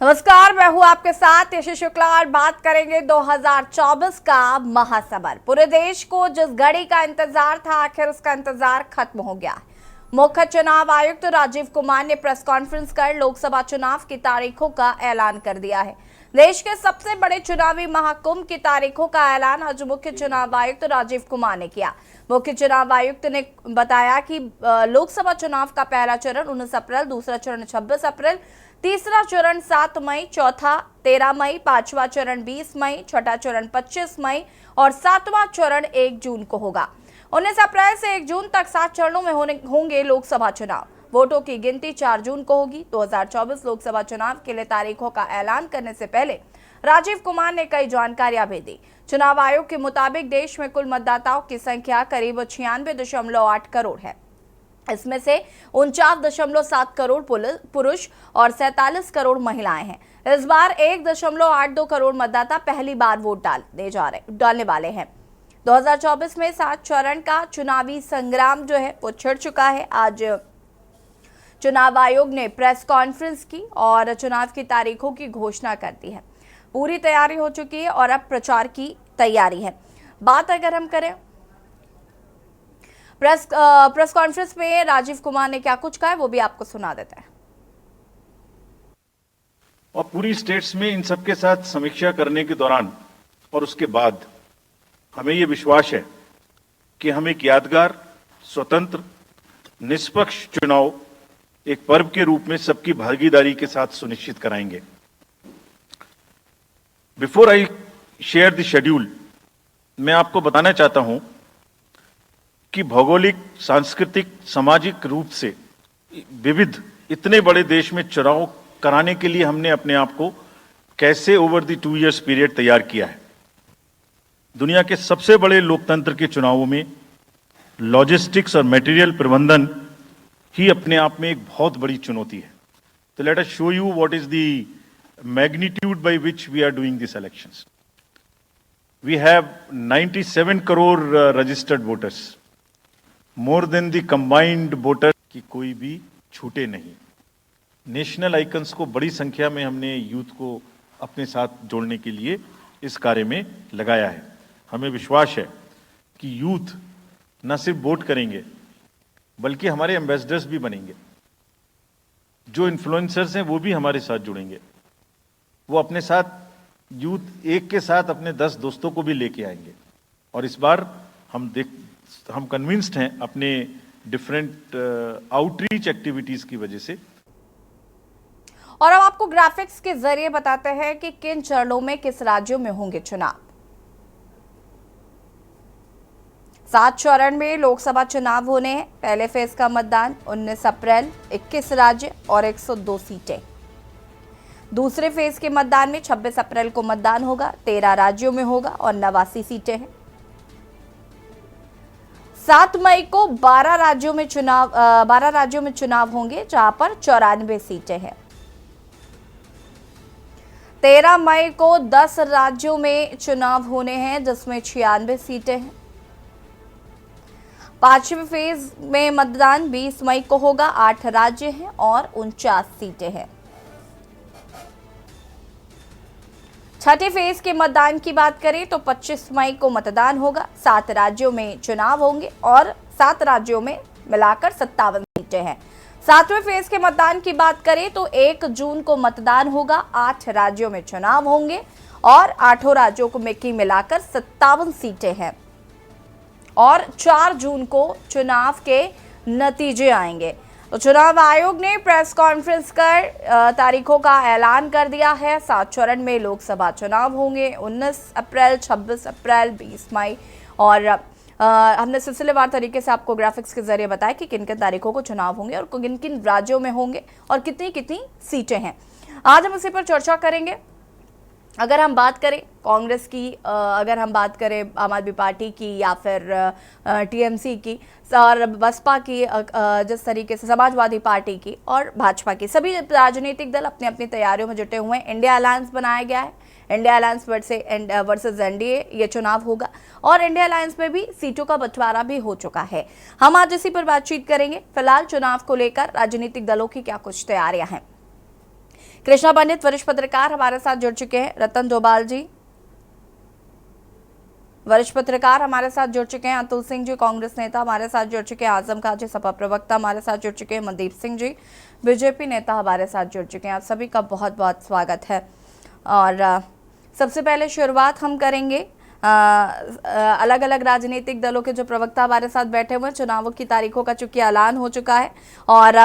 नमस्कार, मैं हूं आपके साथ यशी शुक्ला और बात करेंगे 2024 का महासमर। पूरे देश को जिस घड़ी का इंतजार था, आखिर उसका इंतजार खत्म हो गया। मुख्य चुनाव आयुक्त राजीव कुमार ने प्रेस कॉन्फ्रेंस कर लोकसभा चुनाव की तारीखों का ऐलान कर दिया है। देश के सबसे बड़े चुनावी महाकुंभ की तारीखों का ऐलान आज मुख्य चुनाव आयुक्त राजीव कुमार ने किया। मुख्य चुनाव आयुक्त ने बताया कि लोकसभा चुनाव का पहला चरण 19 अप्रैल, दूसरा चरण 26 अप्रैल, तीसरा चरण 7 मई, चौथा 13 मई, पांचवा चरण 20 मई, छठा चरण 25 मई और सातवां चरण 1 जून को होगा। 19 अप्रैल से 1 जून तक 7 चरणों में होंगे लोकसभा चुनाव। वोटों की गिनती 4 जून को होगी। 2024 लोकसभा चुनाव के लिए तारीखों का ऐलान करने से पहले राजीव कुमार ने कई जानकारियां भी दी। चुनाव आयोग के मुताबिक देश में कुल मतदाताओं की संख्या करीब 96.8 करोड़ है। इसमें से 49.7 करोड़ पुरुष और 47 करोड़ महिलाएं हैं। इस बार 1.82 करोड़ मतदाता पहली बार वोट डालने वाले हैं। 2024 में 7 चरण का चुनावी संग्राम जो है वो छिड़ चुका है। आज चुनाव आयोग ने प्रेस कॉन्फ्रेंस की और चुनाव की तारीखों की घोषणा कर दी है। पूरी तैयारी हो चुकी है और अब प्रचार की तैयारी है। बात अगर हम करें प्रेस कॉन्फ्रेंस में राजीव कुमार ने क्या कुछ कहा है वो भी आपको सुना देते हैं। और पूरी स्टेट्स में इन सबके साथ समीक्षा करने के दौरान और उसके बाद हमें ये विश्वास है कि हम एक यादगार, स्वतंत्र, निष्पक्ष चुनाव एक पर्व के रूप में सबकी भागीदारी के साथ सुनिश्चित कराएंगे। Before I share the schedule, मैं आपको बताना चाहता हूं कि भौगोलिक, सांस्कृतिक, सामाजिक रूप से विविध इतने बड़े देश में चुनाव कराने के लिए हमने अपने आप को कैसे ओवर द 2 इयर्स पीरियड तैयार किया है। दुनिया के सबसे बड़े लोकतंत्र के चुनावों में लॉजिस्टिक्स और मटेरियल प्रबंधन ही अपने आप में एक बहुत बड़ी चुनौती है। तो let us show you what is the magnitude by which we are doing these elections. We have 97 crore registered voters, more than the combined voters की कोई भी छूटे नहीं। नेशनल आइकन्स को बड़ी संख्या में हमने यूथ को अपने साथ जोड़ने के लिए इस कार्य में लगाया है। हमें विश्वास है कि यूथ न सिर्फ वोट करेंगे बल्कि हमारे एम्बेसडर्स भी बनेंगे। जो इन्फ्लुएंसर्स हैं वो भी हमारे साथ जुड़ेंगे। वो अपने साथ यूथ एक के साथ अपने 10 दोस्तों को भी लेके आएंगे। और इस बार हम कन्विंस्ड हैं अपने डिफरेंट आउटरीच एक्टिविटीज की वजह से। और अब आपको ग्राफिक्स के जरिए बताते हैं कि किन चरणों में किस राज्यों में होंगे चुनाव। 7 चरण में लोकसभा चुनाव होने हैं। पहले फेज का मतदान 19 अप्रैल, 21 राज्य और 102 सीटें। दूसरे फेज के मतदान में 26 अप्रैल को मतदान होगा, 13 राज्यों में होगा और 89 सीटें हैं। 7 मई को 12 राज्यों में चुनाव होंगे, जहां पर 94 सीटें हैं। 13 मई को 10 राज्यों में चुनाव होने हैं, जिसमें 96 सीटें हैं। 5वें फेज में मतदान 20 मई को होगा, 8 राज्य हैं और 49 सीटें हैं। 6ठे फेज के मतदान की बात करें तो 25 मई को मतदान होगा, 7 राज्यों में चुनाव होंगे और 7 राज्यों में मिलाकर 57 सीटें हैं। 7वें फेज के मतदान की बात करें तो 1 जून को मतदान होगा, 8 राज्यों में चुनाव होंगे और 8 राज्यों को मिलाकर 57 सीटें हैं और 4 जून को चुनाव के नतीजे आएंगे। तो चुनाव आयोग ने प्रेस कॉन्फ्रेंस कर तारीखों का ऐलान कर दिया है। 7 चरण में लोकसभा चुनाव होंगे, 19 अप्रैल, 26 अप्रैल, 20 मई और हमने सिलसिलेवार तरीके से आपको ग्राफिक्स के जरिए बताया कि किन किन तारीखों को चुनाव होंगे और किन किन राज्यों में होंगे और कितनी कितनी सीटें हैं। आज हम इसी पर चर्चा करेंगे। अगर हम बात करें कांग्रेस की, अगर हम बात करें आम आदमी पार्टी की या फिर टीएमसी की और बसपा की, जिस तरीके से समाजवादी पार्टी की और भाजपा की, सभी राजनीतिक दल अपनी अपनी तैयारियों में जुटे हुए हैं। इंडिया अलायंस बनाया गया है। इंडिया अलायंस वर्सेस एनडीए ये चुनाव होगा और इंडिया अलायंस में भी सीटों का बंटवारा भी हो चुका है। हम आज इसी पर बातचीत करेंगे। फिलहाल चुनाव को लेकर राजनीतिक दलों की क्या कुछ तैयारियां हैं, कृष्णा पंडित वरिष्ठ पत्रकार हमारे साथ जुड़ चुके हैं। रतन डोभाल जी वरिष्ठ पत्रकार हमारे साथ जुड़ चुके हैं। अतुल सिंह जी कांग्रेस नेता हमारे साथ जुड़ चुके हैं। आजम खान जी सपा प्रवक्ता हमारे साथ जुड़ चुके हैं। मनदीप सिंह जी बीजेपी नेता हमारे साथ जुड़ चुके हैं। आप सभी का बहुत बहुत स्वागत है। और सबसे पहले शुरुआत हम करेंगे अलग अलग राजनीतिक दलों के जो प्रवक्ता हमारे साथ बैठे हुए हैं। चुनावों की तारीखों का चूंकि ऐलान हो चुका है और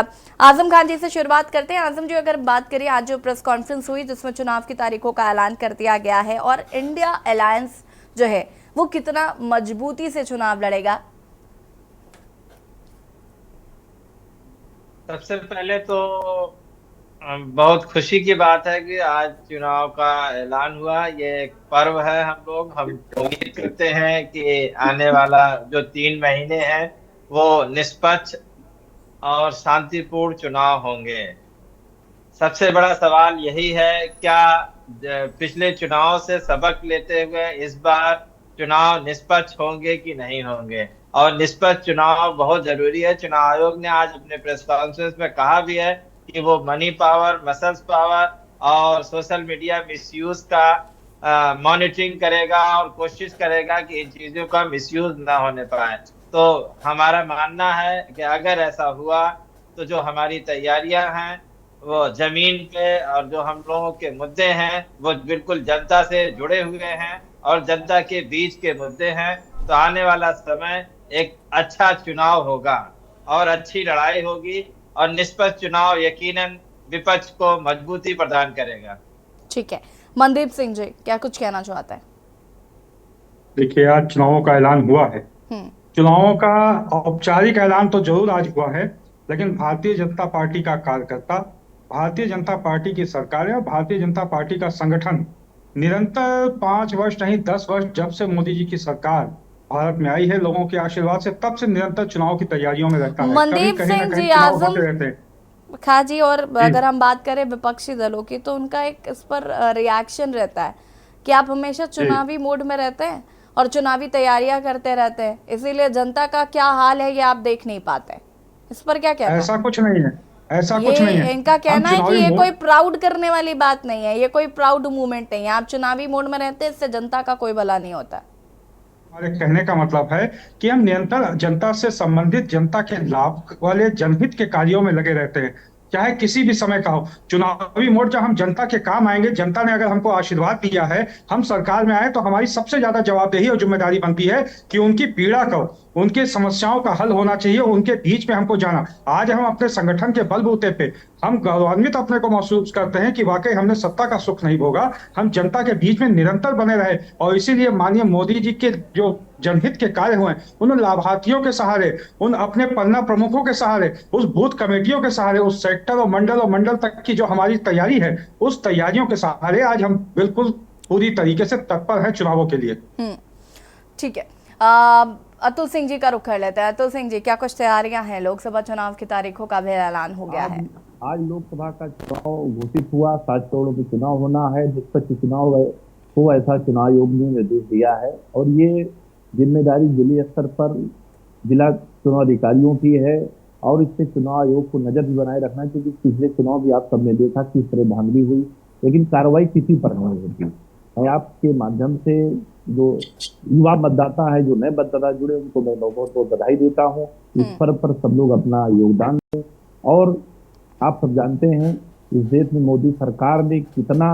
आजम खान जी से शुरुआत करते हैं। आजम जी, अगर बात करें आज जो प्रेस कॉन्फ्रेंस हुई जिसमें चुनाव की तारीखों का ऐलान कर दिया गया है और इंडिया अलायंस जो है वो कितना मजबूती से चुनाव लड़ेगा? सबसे पहले तो बहुत खुशी की बात है कि आज चुनाव का ऐलान हुआ। ये एक पर्व है। हम उम्मीद करते हैं कि आने वाला जो 3 महीने हैं वो निष्पक्ष और शांतिपूर्ण चुनाव होंगे। सबसे बड़ा सवाल यही है, क्या पिछले चुनाव से सबक लेते हुए इस बार चुनाव निष्पक्ष होंगे कि नहीं होंगे। और निष्पक्ष चुनाव बहुत जरूरी है। चुनाव आयोग ने आज अपने प्रेस कॉन्फ्रेंस में कहा भी है कि वो मनी पावर, मसल्स पावर और सोशल मीडिया मिसयूज का मॉनिटरिंग करेगा और कोशिश करेगा कि इन चीजों का मिसयूज ना होने पाए। तो हमारा मानना है कि अगर ऐसा हुआ तो जो हमारी तैयारियां हैं वो जमीन पे और जो हम लोगों के मुद्दे हैं वो बिल्कुल जनता से जुड़े हुए हैं और जनता के बीच के मुद्दे हैं। तो आने वाला समय एक अच्छा चुनाव होगा और अच्छी लड़ाई होगी और निष्पक्ष चुनाव यकीनन विपक्ष को मजबूती प्रदान करेगा। ठीक है, मनदीप सिंह जी क्या कुछ कहना चाहते हैं? देखिए, आज चुनावों का ऐलान हुआ है। चुनावों का औपचारिक ऐलान तो जरूर आज हुआ है, लेकिन भारतीय जनता पार्टी का कार्यकर्ता, भारतीय जनता पार्टी की सरकार और भारतीय जनता पार्टी का संगठन निरंतर 5 वर्ष नहीं 10 वर्ष जब से मोदी जी की सरकार भारत में आई है, लोगों के आशीर्वाद से तब से निरंतर चुनाव की तैयारियों में रहता है। मनदीप कभी कहीं सिंह ना जी, कहीं चुनाव आजम होते रहते हैं। खा जी, और अगर हम बात करें विपक्षी दलों की तो उनका एक इस पर रिएक्शन रहता है कि आप हमेशा चुनावी मोड में रहते हैं और चुनावी तैयारियां करते रहते हैं, इसीलिए जनता का क्या हाल है ये आप देख नहीं पाते। इस पर क्या कहना है? ऐसा कुछ नहीं है, ऐसा कुछ नहीं है। इनका कहना है कि चुनावी ये मोड कोई प्राउड करने वाली बात नहीं है, ये कोई प्राउड मूवमेंट नहीं है। आप चुनावी मोड में रहते हैं, इससे जनता का कोई भला नहीं होता। हमारे कहने का मतलब है कि हम निरंतर जनता से संबंधित, जनता के लाभ वाले जनहित के कार्यों में लगे रहते हैं, चाहे किसी भी समय का हो। चुनावी मोड जब हम जनता के काम आएंगे, जनता ने अगर हमको आशीर्वाद दिया है, हम सरकार में आए, तो हमारी सबसे ज्यादा जवाबदेही और जिम्मेदारी बनती है कि उनकी पीड़ा को, उनके समस्याओं का हल होना चाहिए, उनके बीच में हमको जाना। आज हम अपने संगठन के बलबूते पे हम गौरवान्वित अपने को महसूस करते हैं कि वाकई हमने सत्ता का सुख नहीं भोगा, हम जनता के बीच में निरंतर बने रहे। और इसीलिए माननीय मोदी जी के जो जनहित के कार्य हुए, उन लाभार्थियों के सहारे, उन अपने पन्ना प्रमुखों के सहारे, उस बूथ कमेटियों के सहारे, उस सेक्टर और मंडल तक की जो हमारी तैयारी है, उस तैयारियों के सहारे आज हम बिल्कुल पूरी तरीके से तत्पर हैं चुनावों के लिए। ठीक है, अतुल सिंह जी का रुख कर लेते हैं। अतुल सिंह जी, क्या कुछ तैयारियां हैं? लोकसभा चुनाव की तारीखों का भी ऐलान हो गया है। आज लोकसभा का चुनाव घोषित हुआ। 7 करोड़ पे चुनाव होना है, निष्पक्ष चुनाव हो, ऐसा चुनाव आयोग ने निर्देश दिया है। और ये जिम्मेदारी जिले स्तर पर जिला चुनाव अधिकारियों की है और इससे चुनाव आयोग को नजर भी बनाए रखना, क्योंकि पिछले चुनाव भी आप सबने देखा किस तरह धांधली हुई, लेकिन कार्रवाई किसी पर नहीं होती। मैं आपके माध्यम से जो युवा मतदाता है, जो नए मतदाता जुड़े, उनको मैं बहुत बहुत बधाई देता हूँ। इस पर्व पर सब लोग अपना योगदान दें। और आप सब जानते हैं इस देश में मोदी सरकार ने कितना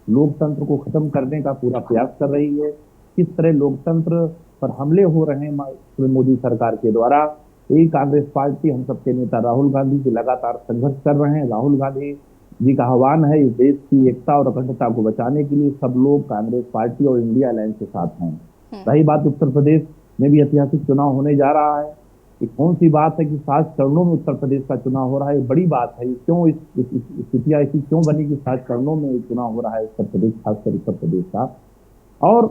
लोकतंत्र को खत्म करने का पूरा प्रयास कर रही है, किस तरह लोकतंत्र पर हमले हो रहे हैं मोदी सरकार के द्वारा। यही कांग्रेस पार्टी, हम सबके नेता राहुल गांधी जी लगातार संघर्ष कर रहे हैं। राहुल गांधी जी का आह्वान है इस देश की एकता और अखंडता को बचाने के लिए सब लोग कांग्रेस पार्टी और इंडिया अलायंस के साथ हैं। रही बात उत्तर प्रदेश में भी ऐतिहासिक चुनाव होने जा रहा है। ये कौन सी बात है कि 7 चरणों में उत्तर प्रदेश का चुनाव हो रहा है, बड़ी बात है। क्यों इस स्थितियां ऐसी क्यों बनी कि 7 चरणों में चुनाव हो रहा है उत्तर प्रदेश, खासकर उत्तर प्रदेश का। और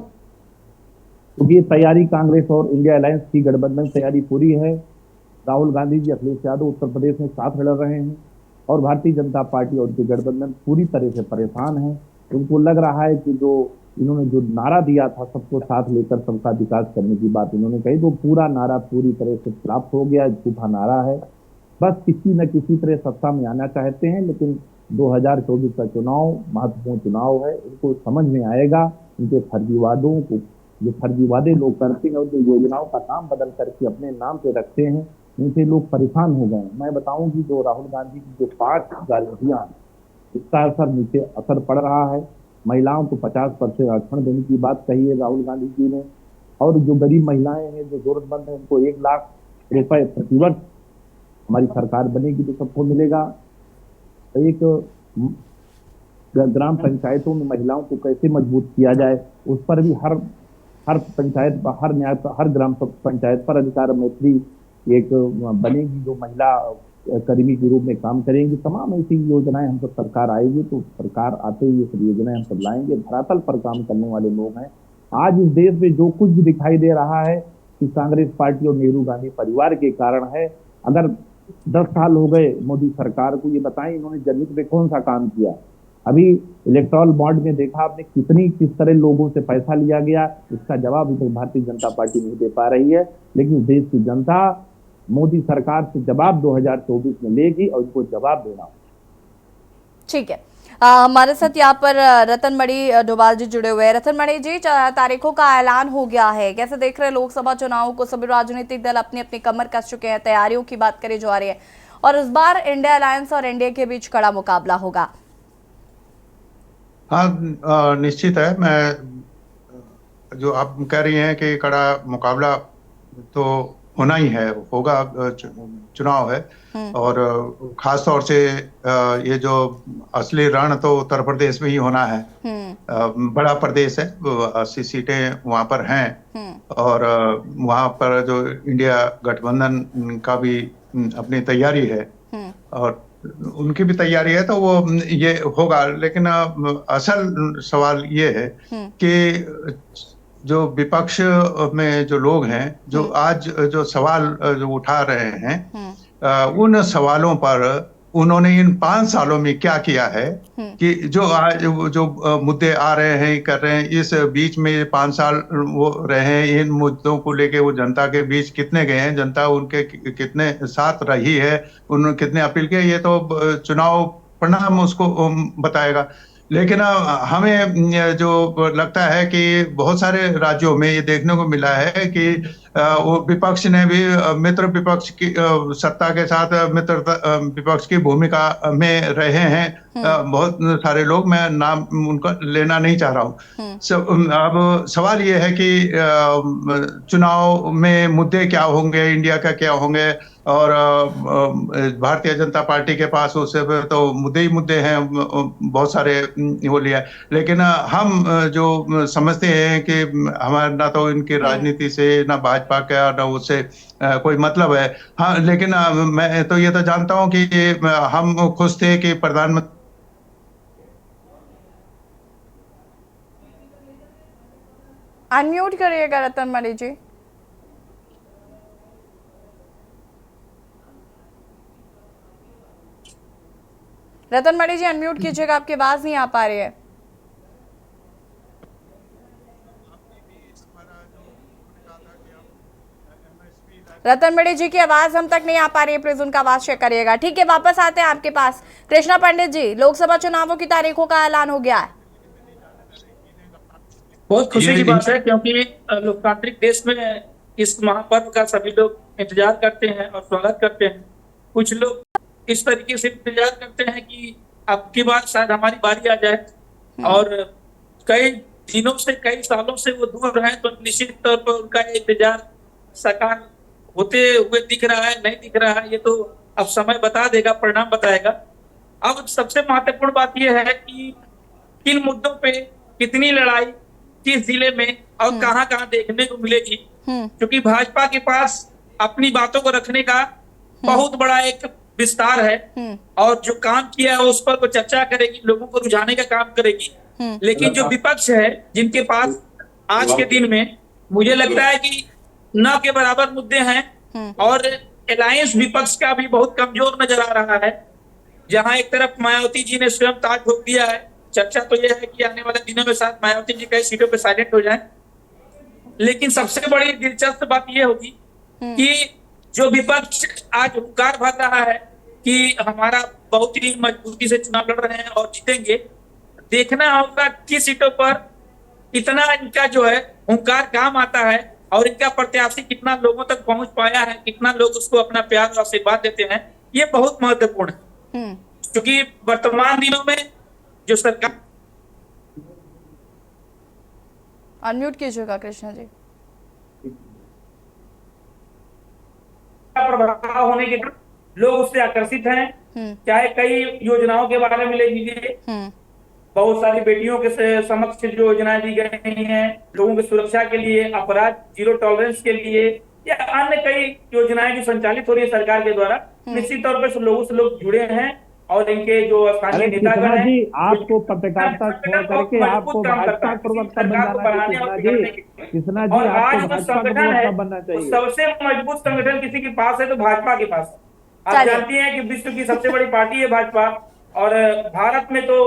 क्योंकि तैयारी कांग्रेस और इंडिया अलायंस की गठबंधन तैयारी पूरी है। राहुल गांधी जी, अखिलेश यादव उत्तर प्रदेश में साथ लड़ रहे हैं और भारतीय जनता पार्टी और उनकी गठबंधन पूरी तरह से परेशान है। उनको लग रहा है कि जो इन्होंने जो नारा दिया था सबको साथ लेकर सबका विकास करने की बात इन्होंने कही, तो पूरा नारा पूरी तरह से फ्लॉप हो गया, झूठा नारा है। बस किसी न किसी तरह सत्ता में आना चाहते हैं, लेकिन 2024 का चुनाव महत्वपूर्ण चुनाव है। उनको समझ में आएगा उनके फर्जी वादों को, जो फर्जी वादे लोग करते हैं और जो योजनाओं का नाम बदल करके अपने नाम पे रखते हैं, इनसे लोग परेशान हो गए। मैं बताऊं कि जो राहुल गांधी की जो 5 गारंटियां, इसका असर नीचे असर पड़ रहा है। महिलाओं को 50% आरक्षण देने की बात कही है राहुल गांधी जी ने, और जो गरीब महिलाएं हैं, जो जरूरतमंद है, उनको 1 लाख रुपए प्रतिवर्ष हमारी सरकार बनेगी तो सबको मिलेगा। एक ग्राम पंचायतों में महिलाओं को कैसे मजबूत किया जाए, उस पर भी हर पंचायत, हर ग्राम पंचायत पर अधिकार मैत्री एक बनेगी, जो महिला कर्मी के रूप में काम करेंगी। तमाम ऐसी योजनाएं हम सब, सरकार आएगी तो सरकार आते ही ये सब योजनाएं हम सब लाएंगे। धरातल पर काम करने वाले लोग हैं। आज इस देश में जो कुछ भी दिखाई दे रहा है कि कांग्रेस पार्टी और नेहरू गांधी परिवार के कारण है। अगर 10 साल हो गए मोदी सरकार को, ये बताएं इन्होंने जनहित में कौन सा काम किया? अभी इलेक्टोरल बॉन्ड में देखा आपने किस तरह लोगों से पैसा लिया गया, इसका जवाब अभी तक भारतीय जनता पार्टी नहीं दे पा रही है। लेकिन देश की जनता मोदी सरकार से जवाब 2024 में लेगी और इसको जवाब देना। ठीक है, हमारे साथ यहाँ पर रतन मणि डोभाल जी जुड़े हुए हैं। रतन मणि जी, तारीखों का ऐलान हो गया है, कैसे देख रहे हैं लोकसभा चुनाव को? सभी राजनीतिक दल अपनी अपनी कमर कस चुके हैं, तैयारियों की बात करी जा रही है, और इस बार इंडिया अलायंस और एनडीए के बीच कड़ा मुकाबला होगा। हाँ, निश्चित है। मैं जो आप कह रही हैं कि कड़ा मुकाबला तो होना ही है, होगा, चुनाव है। और खास तौर से ये जो असली रण तो उत्तर प्रदेश में ही होना है। बड़ा प्रदेश है, 80 सीटें वहां पर हैं, और वहां पर जो इंडिया गठबंधन का भी अपनी तैयारी है और उनकी भी तैयारी है, तो वो ये होगा। लेकिन असल सवाल ये है कि जो विपक्ष में जो लोग हैं, जो आज जो सवाल जो उठा रहे हैं, उन सवालों पर उन्होंने इन 5 सालों में क्या किया है कि जो आज जो मुद्दे आ रहे हैं, कर रहे हैं, इस बीच में 5 साल वो रहे हैं, इन मुद्दों को लेके वो जनता के बीच कितने गए हैं, जनता उनके कितने साथ रही है, उन्होंने कितने अपील किए, ये तो चुनाव परिणाम उसको बताएगा। लेकिन हमें जो लगता है कि बहुत सारे राज्यों में ये देखने को मिला है कि वो विपक्ष ने भी मित्र विपक्ष की सत्ता के साथ मित्र विपक्ष की भूमिका में रहे हैं बहुत सारे लोग। मैं नाम उनका लेना नहीं चाह रहा हूँ। अब सवाल ये है कि चुनाव में मुद्दे क्या होंगे, इंडिया का क्या होंगे, और भारतीय जनता पार्टी के पास उससे तो मुद्दे ही मुद्दे हैं, बहुत सारे वो लिया। लेकिन हम जो समझते हैं कि हमारा ना तो इनकी राजनीति से, ना भाजपा का, ना उससे कोई मतलब है। हाँ, लेकिन मैं तो ये तो जानता हूँ कि हम खुश थे कि प्रधानमंत्री अनम्यूट करिएगा रतन मणि जी। रतन मणि जी अनम्यूट कीजिएगा, आपकी आवाज नहीं आ पा रही है। रतन मणि जी की आवाज हम तक नहीं आ पा रही है, प्लीज उनका आवाज चेक करिएगा। ठीक है, वापस आते हैं आपके पास। कृष्णा पंडित जी, लोकसभा चुनावों की तारीखों का ऐलान हो गया है। बहुत खुशी की बात है, क्योंकि लोकतांत्रिक देश में इस महापर्व का सभी लोग इंतजार करते हैं और स्वागत करते हैं। कुछ लोग इस तरीके से इंतजार करते हैं कि अब की बार शायद हमारी बारी आ जाए, और कई दिनों से, कई सालों से वो दूर रहे, तो निश्चित तौर पर उनका इंतजार साकार होते हुए दिख रहा है, नहीं दिख रहा है, ये तो अब समय बता देगा, परिणाम बताएगा। अब सबसे महत्वपूर्ण बात यह है कि किन मुद्दों पे कितनी लड़ाई किस जिले में और कहां कहां देखने को मिलेगी, क्योंकि भाजपा के पास अपनी बातों को रखने का बहुत बड़ा एक विस्तार है, और जो काम किया है उस पर वो चर्चा करेगी, लोगों को रुझाने का काम करेगी। लेकिन जो विपक्ष है, जिनके पास आज के दिन में मुझे लगता है कि न के बराबर मुद्दे हैं, और अलायंस विपक्ष का भी बहुत कमजोर नजर आ रहा है। जहां एक तरफ मायावती जी ने स्वयं ताज ठोक दिया है, चर्चा तो यह है कि आने वाले दिनों में शायद मायावती जी कई सीटों पे साइलेंट हो जाएं। लेकिन सबसे बड़ी दिलचस्प बात यह होगी कि जो विपक्ष आज हुंकार भर रहा है कि हमारा बहुत ही मजबूती से चुनाव लड़ रहे हैं और जीतेंगे। देखना होगा किस सीटों पर इतना इनका जो है हुंकार काम आता है और इनका प्रत्याशी कितना लोगों तक पहुंच पाया है, कितना लोग उसको अपना प्यार और आशीर्वाद देते हैं, ये बहुत महत्वपूर्ण है। क्योंकि वर्तमान दिनों में जो सरकार अनम्यूट कीजिएगा कृष्णा जी। प्रभाव होने के कारण लोग उससे आकर्षित हैं। चाहे कई योजनाओं के बारे में ले लीजिए, बहुत सारी बेटियों के समक्ष जो योजनाएं दी गई हैं, लोगों की सुरक्षा के लिए, अपराध जीरो टॉलरेंस के लिए, या अन्य कई योजनाएं जो संचालित हो रही है सरकार के द्वारा, निश्चित तौर पर लोगों से लोग जुड़े हैं और इनके जो स्थानीय नेतागण हैं, आपको पत्रकारिता छोड़ करके आपको भाजपा प्रवक्ता बनना चाहिए। कृष्णा जी, आपको भाजपा प्रवक्ता बनना चाहिए। सबसे मजबूत संगठन किसी के पास है तो भाजपा के पास। आप जानती हैं कि विश्व की सबसे बड़ी पार्टी है भाजपा, और भारत में तो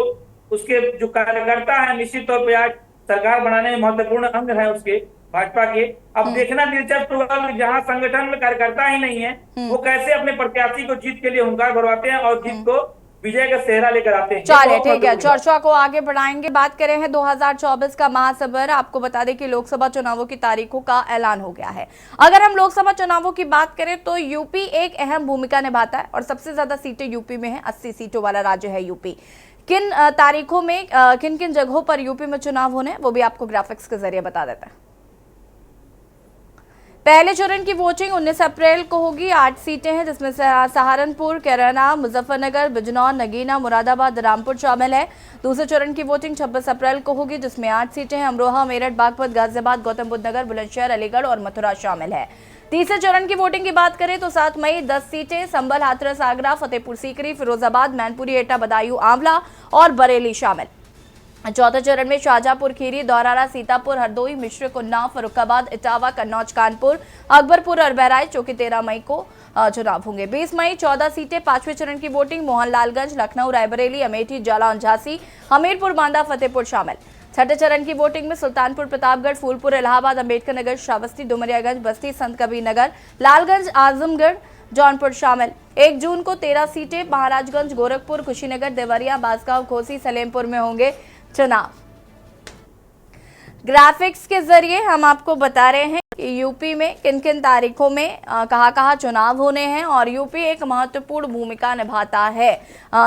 उसके जो कार्यकर्ता है निश्चित तौर पर आज सरकार बनाने में महत्वपूर्ण अंग है उसके भाजपा के। अब देखना दिलचस्प होगा कि जहां संगठन में कार्यकर्ता ही नहीं है, वो कैसे अपने प्रत्याशी को जीत के लिए हुंकार भरवाते हैं और जीत को विजय का सेहरा लेकर आते हैं। चलिए ठीक है, चर्चा को आगे बढ़ाएंगे। बात करें हैं 2024 का महासबर। आपको बता दें कि लोकसभा चुनावों की तारीखों का ऐलान हो गया है। अगर हम लोकसभा चुनावों की बात करें तो यूपी एक अहम भूमिका निभाता है और सबसे ज्यादा सीटें यूपी में है। 80 सीटों वाला राज्य है यूपी। किन तारीखों में किन किन जगहों पर यूपी में चुनाव होने हैं वो भी आपको ग्राफिक्स के जरिए बता देते हैं। पहले चरण की वोटिंग 19 अप्रैल को होगी। 8 सीटें हैं जिसमें सहारनपुर, कैराना, मुजफ्फरनगर, बिजनौर, नगीना, मुरादाबाद, रामपुर शामिल है। दूसरे चरण की वोटिंग 26 अप्रैल को होगी जिसमें 8 सीटें हैं। अमरोहा, मेरठ, बागपत, गाजियाबाद, गौतम बुद्ध नगर, बुलंदशहर, अलीगढ़ और मथुरा शामिल है। तीसरे चरण की वोटिंग की बात करें तो 7 मई 10 सीटें, संभल, हाथरस, आगरा, फतेहपुर सीकरी, फिरोजाबाद, मैनपुरी, एटा, बदायूं, आंवला और बरेली शामिल। चौथे चरण में शाहजहांपुर, खीरी, दौरारा, सीतापुर, हरदोई, मिश्रिक, उन्नाव, फर्रुखाबाद, इटावा, कन्नौज, कानपुर, अकबरपुर और बहराइच, जो कि 13 मई को चुनाव होंगे। 20 मई 14 सीटें। 5वें चरण की वोटिंग मोहनलालगंज, लखनऊ, रायबरेली, अमेठी, जालौन, झांसी, हमीरपुर, बांदा, फतेहपुर शामिल। छठे चरण की वोटिंग में सुल्तानपुर, प्रतापगढ़, फूलपुर, इलाहाबाद, अम्बेडकर नगर, श्रावस्ती, डुमरियागंज, बस्ती, संत कबीर नगर, लालगंज, आजमगढ़, जौनपुर शामिल। 1 जून को 13 सीटें महाराजगंज, गोरखपुर, कुशीनगर, देवरिया, बांसगांव, घोसी, सलेमपुर में होंगे चुनाव। ग्राफिक्स के जरिए हम आपको बता रहे हैं कि यूपी में किन किन तारीखों में कहां चुनाव होने हैं और यूपी एक महत्वपूर्ण भूमिका निभाता है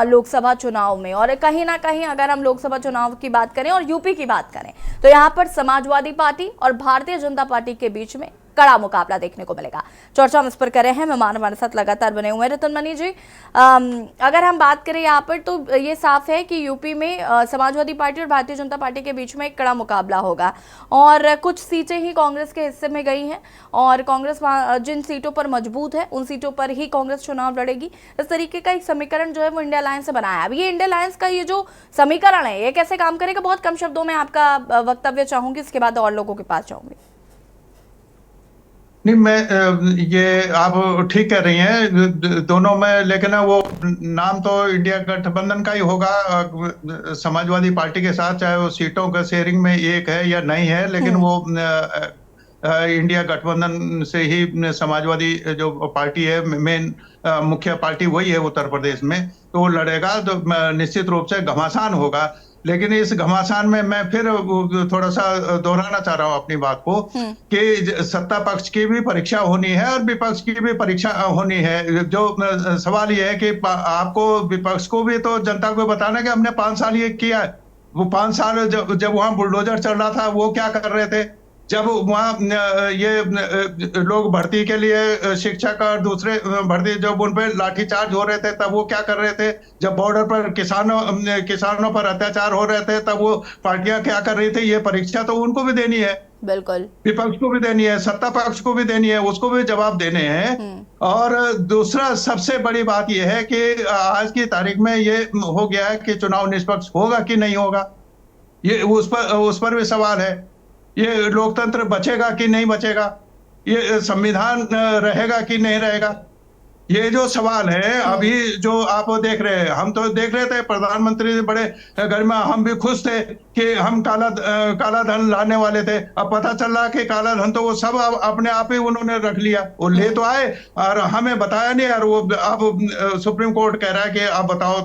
लोकसभा चुनाव में। और कहीं ना कहीं अगर हम लोकसभा चुनाव की बात करें और यूपी की बात करें तो यहाँ पर समाजवादी पार्टी और भारतीय जनता पार्टी के बीच में कड़ा मुकाबला देखने को मिलेगा। चर्चा हम इस पर कर रहे हैं। मेहमान हमारे साथ लगातार बने हुए हैं। रतन मनी जी, अगर हम बात करें यहाँ पर तो ये साफ है कि यूपी में समाजवादी पार्टी और भारतीय जनता पार्टी के बीच में एक कड़ा मुकाबला होगा और कुछ सीटें ही कांग्रेस के हिस्से में गई हैं और कांग्रेस जिन सीटों पर मजबूत है उन सीटों पर ही कांग्रेस चुनाव लड़ेगी। इस तरीके का एक समीकरण जो है वो इंडिया अलायंस से बनाया है। अब ये इंडिया अलायंस का ये जो समीकरण है ये कैसे काम करेगा, बहुत कम शब्दों में आपका वक्तव्य चाहूंगी, इसके बाद और लोगों के पास जाऊंगी। नहीं, मैं ये आप ठीक कह रही हैं दोनों में, लेकिन वो नाम तो इंडिया गठबंधन का ही होगा समाजवादी पार्टी के साथ, चाहे वो सीटों का शेयरिंग में एक है या नहीं है, लेकिन वो इंडिया गठबंधन से ही समाजवादी जो पार्टी है मेन मुख्य पार्टी वही है उत्तर प्रदेश में, तो वो लड़ेगा तो निश्चित रूप से घमासान होगा। लेकिन इस घमासान में मैं फिर थोड़ा सा दोहराना चाह रहा हूं अपनी बात को कि सत्ता पक्ष की भी परीक्षा होनी है और विपक्ष की भी परीक्षा होनी है। जो सवाल ये है कि आपको विपक्ष को भी तो जनता को बताना कि हमने 5 साल ये किया है। वो 5 साल जब वहां बुलडोजर चल रहा था वो क्या कर रहे थे, जब वहाँ ये लोग भर्ती के लिए शिक्षक और दूसरे भर्ती जब उन पर लाठीचार्ज हो रहे थे तब वो क्या कर रहे थे, जब बॉर्डर पर किसानों पर अत्याचार हो रहे थे तब वो पार्टियां क्या कर रही थी। ये परीक्षा तो उनको भी देनी है, बिल्कुल विपक्ष को भी देनी है, सत्ता पक्ष को भी देनी है, उसको भी जवाब देने हैं। और दूसरा सबसे बड़ी बात यह है कि आज की तारीख में ये हो गया है कि चुनाव निष्पक्ष होगा कि नहीं होगा, ये उस पर भी सवाल है। ये लोकतंत्र बचेगा कि नहीं बचेगा, ये संविधान रहेगा कि नहीं रहेगा, ये जो सवाल है अभी जो आप देख रहे हैं, हम तो देख रहे थे प्रधानमंत्री बड़े घर में, हम भी खुश थे कि हम काला धन लाने वाले थे। अब पता चल रहा कि काला धन तो वो सब अपने आप ही उन्होंने रख लिया। वो ले तो आए और हमें बताया नहीं यार। वो अब सुप्रीम कोर्ट कह रहा है कि आप बताओ,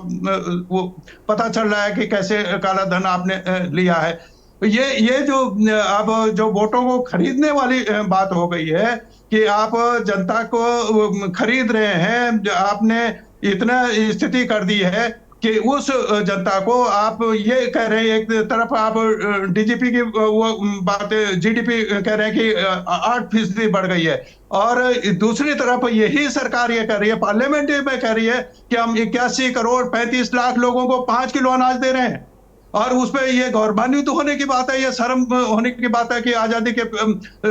वो पता चल रहा है कि कैसे काला धन आपने लिया है। ये जो अब जो वोटों को खरीदने वाली बात हो गई है कि आप जनता को खरीद रहे हैं, आपने इतना स्थिति कर दी है कि उस जनता को आप ये कह रहे हैं, एक तरफ आप डीजीपी की वो बात, जीडीपी कह रहे हैं कि 8% बढ़ गई है, और दूसरी तरफ यही सरकार ये कह रही है, पार्लियामेंट में कह रही है कि हम 81 करोड़ 35 लाख लोगों को 5 किलो अनाज दे रहे हैं। और उसमें ये गौरवान्वित होने की बात है, ये शर्म होने की बात है कि आजादी के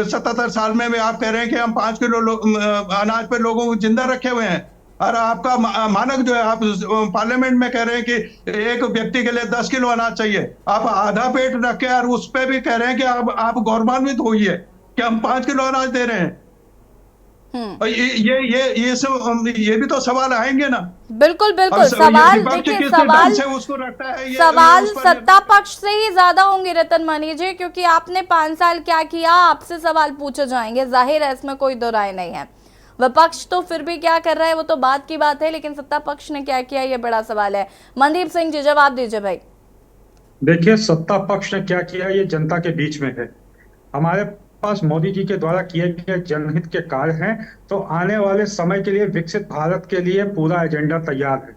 77 साल में आप कह रहे हैं कि हम 5 किलो अनाज पे लोगों को जिंदा रखे हुए हैं। और आपका मानक जो है, आप पार्लियामेंट में कह रहे हैं कि एक व्यक्ति के लिए 10 किलो अनाज चाहिए, आप आधा पेट रख के और उस पे भी कह रहे हैं कि आप गौरवान्वित होइए कि हम 5 किलो अनाज दे रहे हैं। ये सब ये भी तो सवाल आएंगे ना। बिल्कुल बिल्कुल। सवाल देखिए, सवाल से उसको रखता है, सवाल सत्ता पक्ष से ही ज्यादा होंगे रतन मानी जी, क्योंकि आपने 5 साल क्या किया, आपसे सवाल पूछे जाएंगे, जाहिर है इसमें कोई दो राय नहीं है। विपक्ष तो फिर भी क्या कर रहा है वो तो बात की बात है, लेकिन सत्ता पक्ष ने क्या किया ये बड़ा सवाल है। मनदीप सिंह जी जवाब दीजिए भाई। देखिए, सत्ता पक्ष ने क्या किया ये जनता के बीच में है। हमारे पास मोदी जी के द्वारा किए गए जनहित के कार्य हैं, तो आने वाले समय के लिए विकसित भारत के लिए पूरा एजेंडा तैयार है।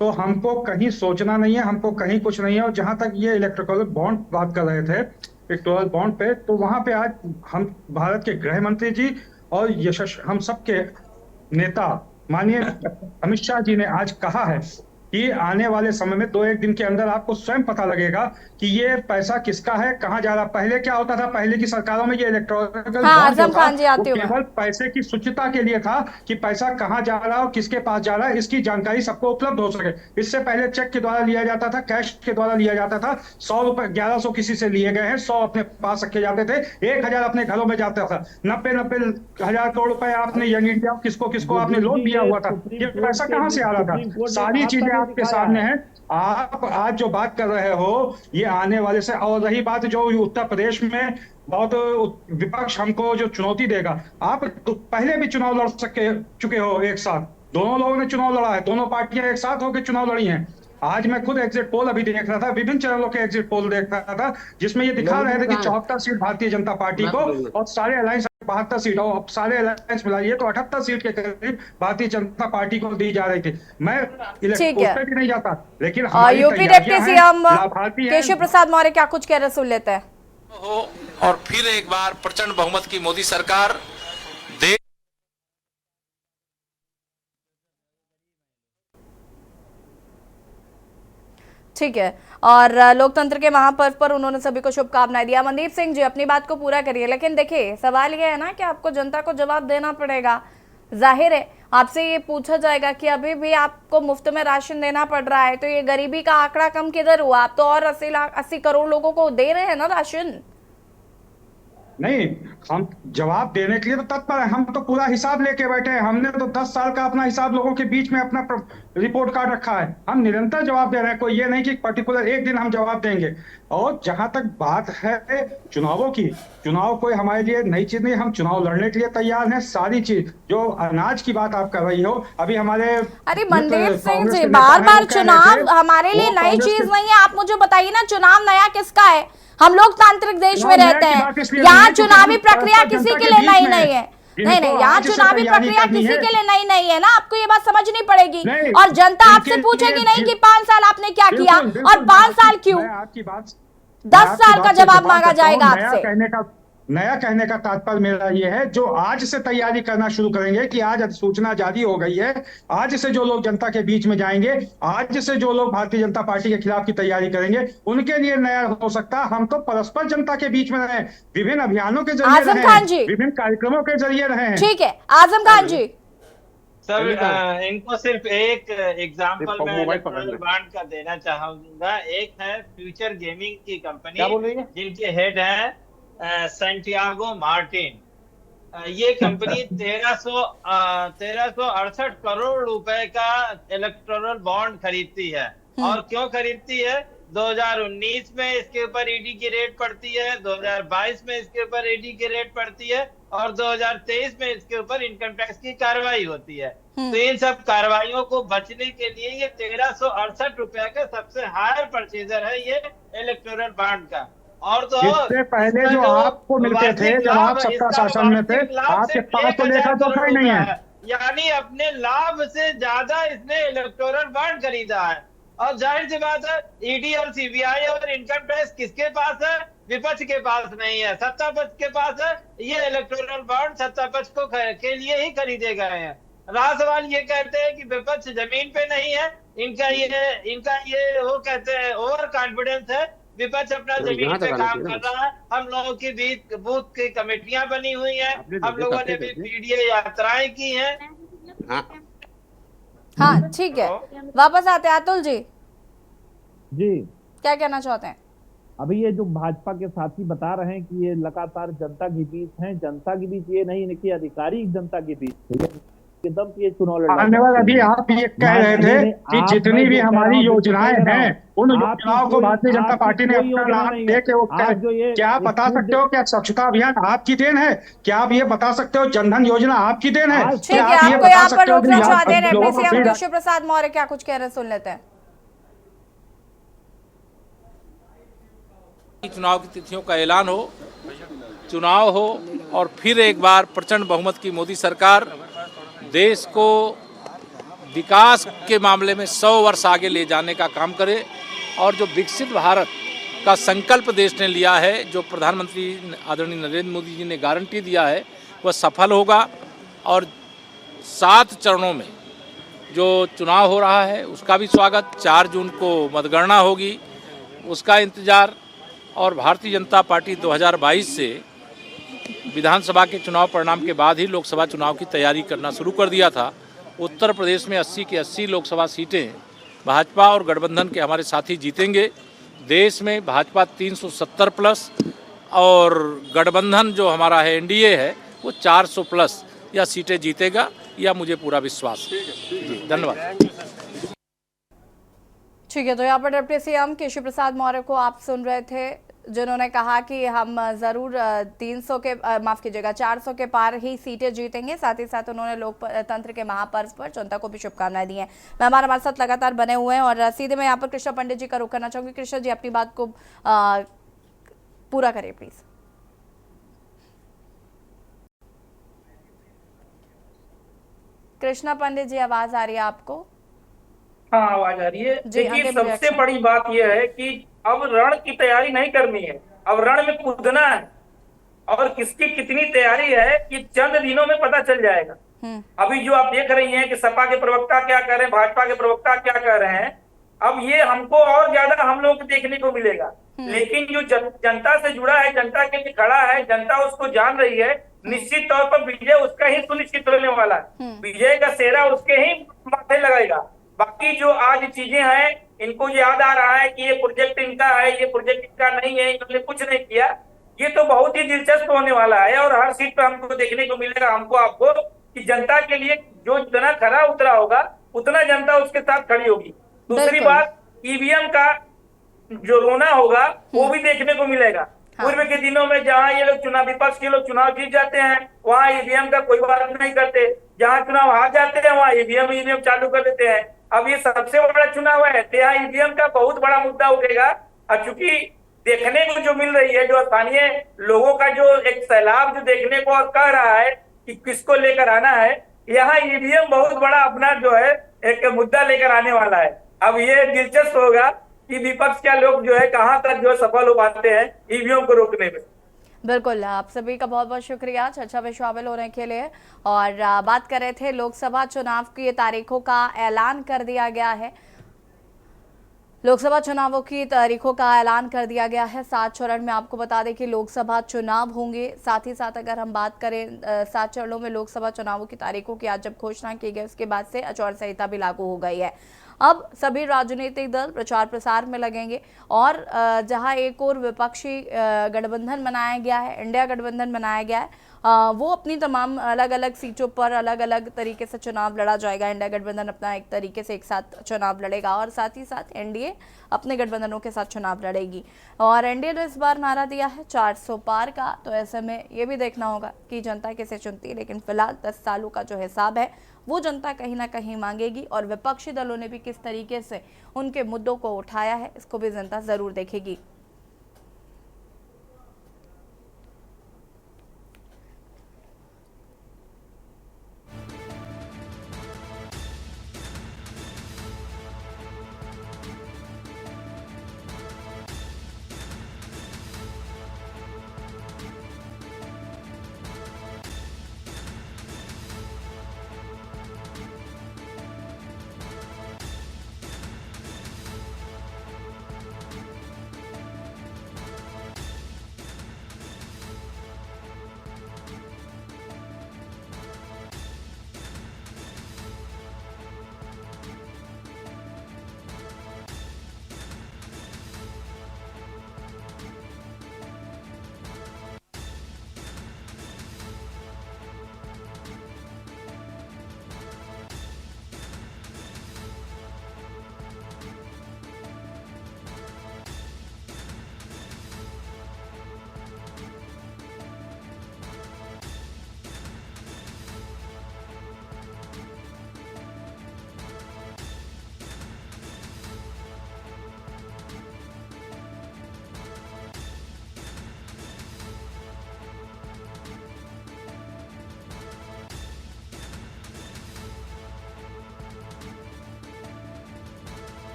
तो हमको कहीं सोचना नहीं है, हमको कहीं कुछ नहीं है। और जहां तक ये इलेक्टोरल बॉन्ड बात कर रहे थे, इलेक्टोरल बॉन्ड पे, तो वहां पे आज हम भारत के गृह मंत्री जी और हम सबके नेता माननीय अमित शाह जी ने आज कहा है कि आने वाले समय में 2-1 दिन के अंदर आपको स्वयं पता लगेगा कि ये पैसा किसका है, कहां जा रहा। पहले क्या होता था, पहले की सरकारों में ये इलेक्टोरल आजम खान जी आते हुए केवल पैसे की सूचिता के लिए था कि पैसा कहां जा रहा है और किसके पास जा रहा है, इसकी जानकारी सबको उपलब्ध हो सके। इससे पहले चेक के द्वारा लिया जाता था, कैश के द्वारा लिया जाता था। 100 रुपए 1100 किसी से लिए गए हैं, 100 अपने पास रखे जाते थे, 1000 अपने घरों में जाता था। 90 हजार करोड़ रुपए आपने यंग इंडिया किसको किसको आपने लोन दिया हुआ था, ये पैसा कहां से आ रहा था। सारी चीजें आपके सामने है। आप आज जो बात कर रहे हो ये आने वाले से, और रही बात जो उत्तर प्रदेश में बहुत विपक्ष हमको जो चुनौती देगा, आप तो पहले भी चुनाव लड़ चुके हो एक साथ, दोनों लोगों ने चुनाव लड़ा है, दोनों पार्टियां एक साथ होकर चुनाव लड़ी हैं। आज मैं खुद एग्जिट पोल अभी देख रहा था, विभिन्न चैनलों के एग्जिट पोल देख रहा था, जिसमें ये दिखा रहे थे कि 74 सीट भारतीय जनता पार्टी को और सारे अलायंस 72 सीट, और अब सारे अलायंस मिलाइए तो 78 सीट के करीब भारतीय जनता पार्टी को दी जा रही थी। मैं इलेक्शन भी नहीं जाता, लेकिन UP deputy CM Keshav Prasad Maurya क्या कुछ कह रहे सुन लेते हैं। हो और फिर एक बार प्रचंड बहुमत की मोदी सरकार देश ठीक है, और लोकतंत्र के महापर्व पर उन्होंने सभी को शुभकामनाएं दिया। मनदीप सिंह जी अपनी बात को पूरा करिए, लेकिन देखिए सवाल ये है ना कि आपको जनता को जवाब देना पड़ेगा। जाहिर है आपसे ये पूछा जाएगा कि अभी भी आपको मुफ्त में राशन देना पड़ रहा है, तो ये गरीबी का आंकड़ा कम किधर हुआ? आप तो और 80 करोड़ लोगों को दे रहे हैं ना राशन। नहीं, हम जवाब देने के लिए तो तत्पर है, हम तो पूरा हिसाब लेके बैठे हैं। हमने तो 10 साल का अपना हिसाब लोगों के बीच में अपना रिपोर्ट कार्ड रखा है। हम निरंतर जवाब दे रहे हैं, कोई ये नहीं कि पर्टिकुलर एक दिन हम जवाब देंगे। और जहां तक बात है चुनावों की, चुनाव कोई हमारे लिए नई चीज नहीं, हम चुनाव लड़ने के लिए तैयार हैं। सारी चीज जो अनाज की बात आप कर रही हो, अभी हमारे अरे मनदीप सिंह जी बार बार चुनाव हमारे लिए नई चीज नहीं है। आप मुझे बताइए ना, चुनाव नया किसका है? हम लोकतांत्रिक देश में रहते हैं, यहाँ चुनावी प्रक्रिया किसी के लिए नई नहीं है। नहीं नहीं, यहाँ चुनावी प्रक्रिया किसी के लिए नई नहीं है ना, आपको ये बात समझनी पड़ेगी। और जनता आपसे पूछेगी नहीं कि 5 साल आपने क्या किया और 5 साल क्यों, 10 साल का जवाब मांगा जाएगा आपसे। नया कहने का तात्पर्य मेरा ये है, जो आज से तैयारी करना शुरू करेंगे कि आज अधिसूचना जारी हो गई है, आज से जो लोग जनता के बीच में जाएंगे, आज से जो लोग भारतीय जनता पार्टी के खिलाफ की तैयारी करेंगे, उनके लिए नया हो सकता है। हम तो परस्पर जनता के बीच में रहे, विभिन्न अभियानों के जरिए रहे, विभिन्न कार्यक्रमों के जरिए रहे हैं। ठीक है आजम खान जी। सर इनको सिर्फ एक एग्जांपल मैं बांट का देना चाहूंगा। एक है फ्यूचर गेमिंग की कंपनी जिनके हेड है सैंटियागो मार्टिन। ये कंपनी 1368 करोड़ रुपए का इलेक्टोरल बॉन्ड खरीदती है। और क्यों खरीदती है? 2019 में इसके ऊपर ईडी की रेड पड़ती है, 2022 में इसके ऊपर ईडी की रेड पड़ती है और 2023 में इसके ऊपर इनकम टैक्स की कार्रवाई होती है। तो इन सब कार्रवाइयों को बचने के लिए ये 1368 रुपए का सबसे हायर परचेजर है ये इलेक्टोरल बॉन्ड का। और तो इससे पहले जो आपको मिलते थे जब आप सत्ता शासन में थे, आपके पास तो लेखा जोखा ही नहीं है। यानी अपने लाभ से ज्यादा इसने इलेक्टोरल बॉन्ड खरीदा है। और जाहिर सी बात है, ईडी और सीबीआई और इनकम टैक्स किसके पास है? विपक्ष के पास नहीं है, सत्ता पक्ष के पास है। ये इलेक्टोरल बॉन्ड सत्ता पक्ष को के लिए ही खरीदे गए हैं। राजसवाल ये कहते हैं कि विपक्ष जमीन पे नहीं है, इनका ये वो कहते हैं ओवर कॉन्फिडेंस है। विपक्ष अपना जमीन पे काम कर रहा है। हम लोगों की भी बूथ की कमेटियां बनी हुई हैं, हम लोगों ने भी पीडीए यात्राएं की हैं। हाँ ठीक है, वापस आते हैं अतुल जी, जी क्या कहना चाहते हैं? अभी ये जो भाजपा के साथी बता रहे हैं कि ये लगातार जनता के बीच हैं, जनता के बीच ये नहीं कि आधिकारिक जनता के बीच एकदम ये चुनाव लड़ा। धन्यवाद। अभी आप ये कह रहे थे कि जितनी भी हमारी योजनाएं हैं उन योजनाओं को भारतीय जनता पार्टी ने अपना नाम दे के वो क्या आप बता सकते हो? क्या स्वच्छता अभियान आपकी देन है? क्या आप ये बता सकते हो जनधन योजना आपकी देन है? ठीक है, आपको यहाँ पर रोकना चाहते हैं सीएम केशव प्रसाद मौर्य क्या कुछ कह रहे हैं, सुन लेते हैं। चुनाव की तिथियों का ऐलान हो, चुनाव हो और फिर एक बार प्रचंड बहुमत की मोदी सरकार देश को विकास के मामले में 100 वर्ष आगे ले जाने का काम करे और जो विकसित भारत का संकल्प देश ने लिया है, जो प्रधानमंत्री आदरणीय नरेंद्र मोदी जी ने गारंटी दिया है, वह सफल होगा। और 7 चरणों में जो चुनाव हो रहा है उसका भी स्वागत। 4 जून को मतगणना होगी, उसका इंतजार। और भारतीय जनता पार्टी 2022 से विधानसभा के चुनाव परिणाम के बाद ही लोकसभा चुनाव की तैयारी करना शुरू कर दिया था। उत्तर प्रदेश में 80 की 80 लोकसभा सीटें भाजपा और गठबंधन के हमारे साथी जीतेंगे। देश में भाजपा 370 प्लस और गठबंधन जो हमारा है एनडीए है वो 400 प्लस या सीटें जीतेगा, या मुझे पूरा विश्वास है। धन्यवाद। ठीक है, तो यहाँ पर डिप्टी सीएम केशव प्रसाद मौर्य को आप सुन रहे थे, जिन्होंने कहा कि हम जरूर 300 के 400 के पार ही सीटें जीतेंगे। साथ ही साथ उन्होंने लोकतंत्र के महापर्व पर जनता को भी शुभकामनाएं दी हैं। मेहमान हमारे साथ लगातार बने हुए हैं और सीधे मैं यहाँ पर कृष्णा पंडित जी का रुख करना चाहूंगी। कृष्णा जी अपनी बात को पूरा करिए प्लीज। कृष्णा पंडित जी, आवाज आ रही है आपको? हाँ, आवाज आ रही है। देखिए, सबसे बड़ी बात यह है कि अब रण की तैयारी नहीं करनी है, अब रण में कूदना है। और किसकी कितनी तैयारी है कि चंद दिनों में पता चल जाएगा। अभी जो आप देख रही हैं कि सपा के प्रवक्ता क्या कह रहे हैं, भाजपा के प्रवक्ता क्या कह रहे हैं, अब ये हमको और ज्यादा हम लोग को देखने को मिलेगा। लेकिन जो जनता से जुड़ा है, जनता के लिए खड़ा है, जनता उसको जान रही है, निश्चित तौर पर विजय उसका ही सुनिश्चित होने वाला है। विजय का सेहरा उसके ही माथे लगाएगा। बाकी जो आज चीजें हैं, इनको याद आ रहा है कि ये प्रोजेक्ट इनका है, ये प्रोजेक्ट इनका नहीं है, इन्होंने कुछ नहीं किया। ये तो बहुत ही दिलचस्प होने वाला है और हर सीट पर हमको देखने को मिलेगा, हमको आपको, कि जनता के लिए जो जितना खरा उतरा होगा उतना जनता उसके साथ खड़ी होगी। दूसरी बात, ईवीएम का जो रोना होगा वो भी देखने को मिलेगा। पूर्व के दिनों में जहाँ ये लोग चुनाव, विपक्ष के लोग चुनाव जीत जाते हैं, वहाँ ईवीएम का कोई बात नहीं करते। जहाँ चुनाव हार जाते हैं वहाँ ईवीएम चालू कर देते हैं। अब ये सबसे बड़ा चुनाव है तो यहाँ ईवीएम का बहुत बड़ा मुद्दा उठेगा। और चूंकि देखने को जो मिल रही है, जो स्थानीय लोगों का जो एक सैलाब जो देखने को और कह रहा है कि किसको लेकर आना है, यहाँ ईवीएम बहुत बड़ा अपना जो है एक मुद्दा लेकर आने वाला है। अब ये दिलचस्प होगा कि विपक्ष के लोग जो है कहां तक जो सफल हो पाते हैं ईवीएम को रोकने में। बिल्कुल, आप सभी का बहुत बहुत शुक्रिया चर्चा में शामिल होने के लिए। और बात कर रहे थे लोकसभा चुनाव की तारीखों का ऐलान कर दिया गया है। लोकसभा चुनावों की तारीखों का ऐलान कर दिया गया है। 7 चरण में आपको बता दें कि लोकसभा चुनाव होंगे। साथ ही साथ अगर हम बात करें 7 चरणों में लोकसभा चुनावों की तारीखों की आज जब घोषणा की गई उसके बाद से आचार संहिता भी लागू हो गई है। अब सभी राजनीतिक दल प्रचार प्रसार में लगेंगे और जहां एक और विपक्षी गठबंधन बनाया गया है, इंडिया गठबंधन बनाया गया है, वो अपनी तमाम अलग अलग सीटों पर अलग अलग तरीके से चुनाव लड़ा जाएगा। इंडिया गठबंधन अपना एक तरीके से एक साथ चुनाव लड़ेगा और साथ ही साथ एनडीए अपने गठबंधनों के साथ चुनाव लड़ेगी। और एनडीए ने इस बार नारा दिया है 400 पार का, तो ऐसे में ये भी देखना होगा कि जनता किसे चुनती है। लेकिन फिलहाल 10 सालों का जो हिसाब है वो जनता कहीं ना कहीं मांगेगी और विपक्षी दलों ने भी किस तरीके से उनके मुद्दों को उठाया है इसको भी जनता जरूर देखेगी।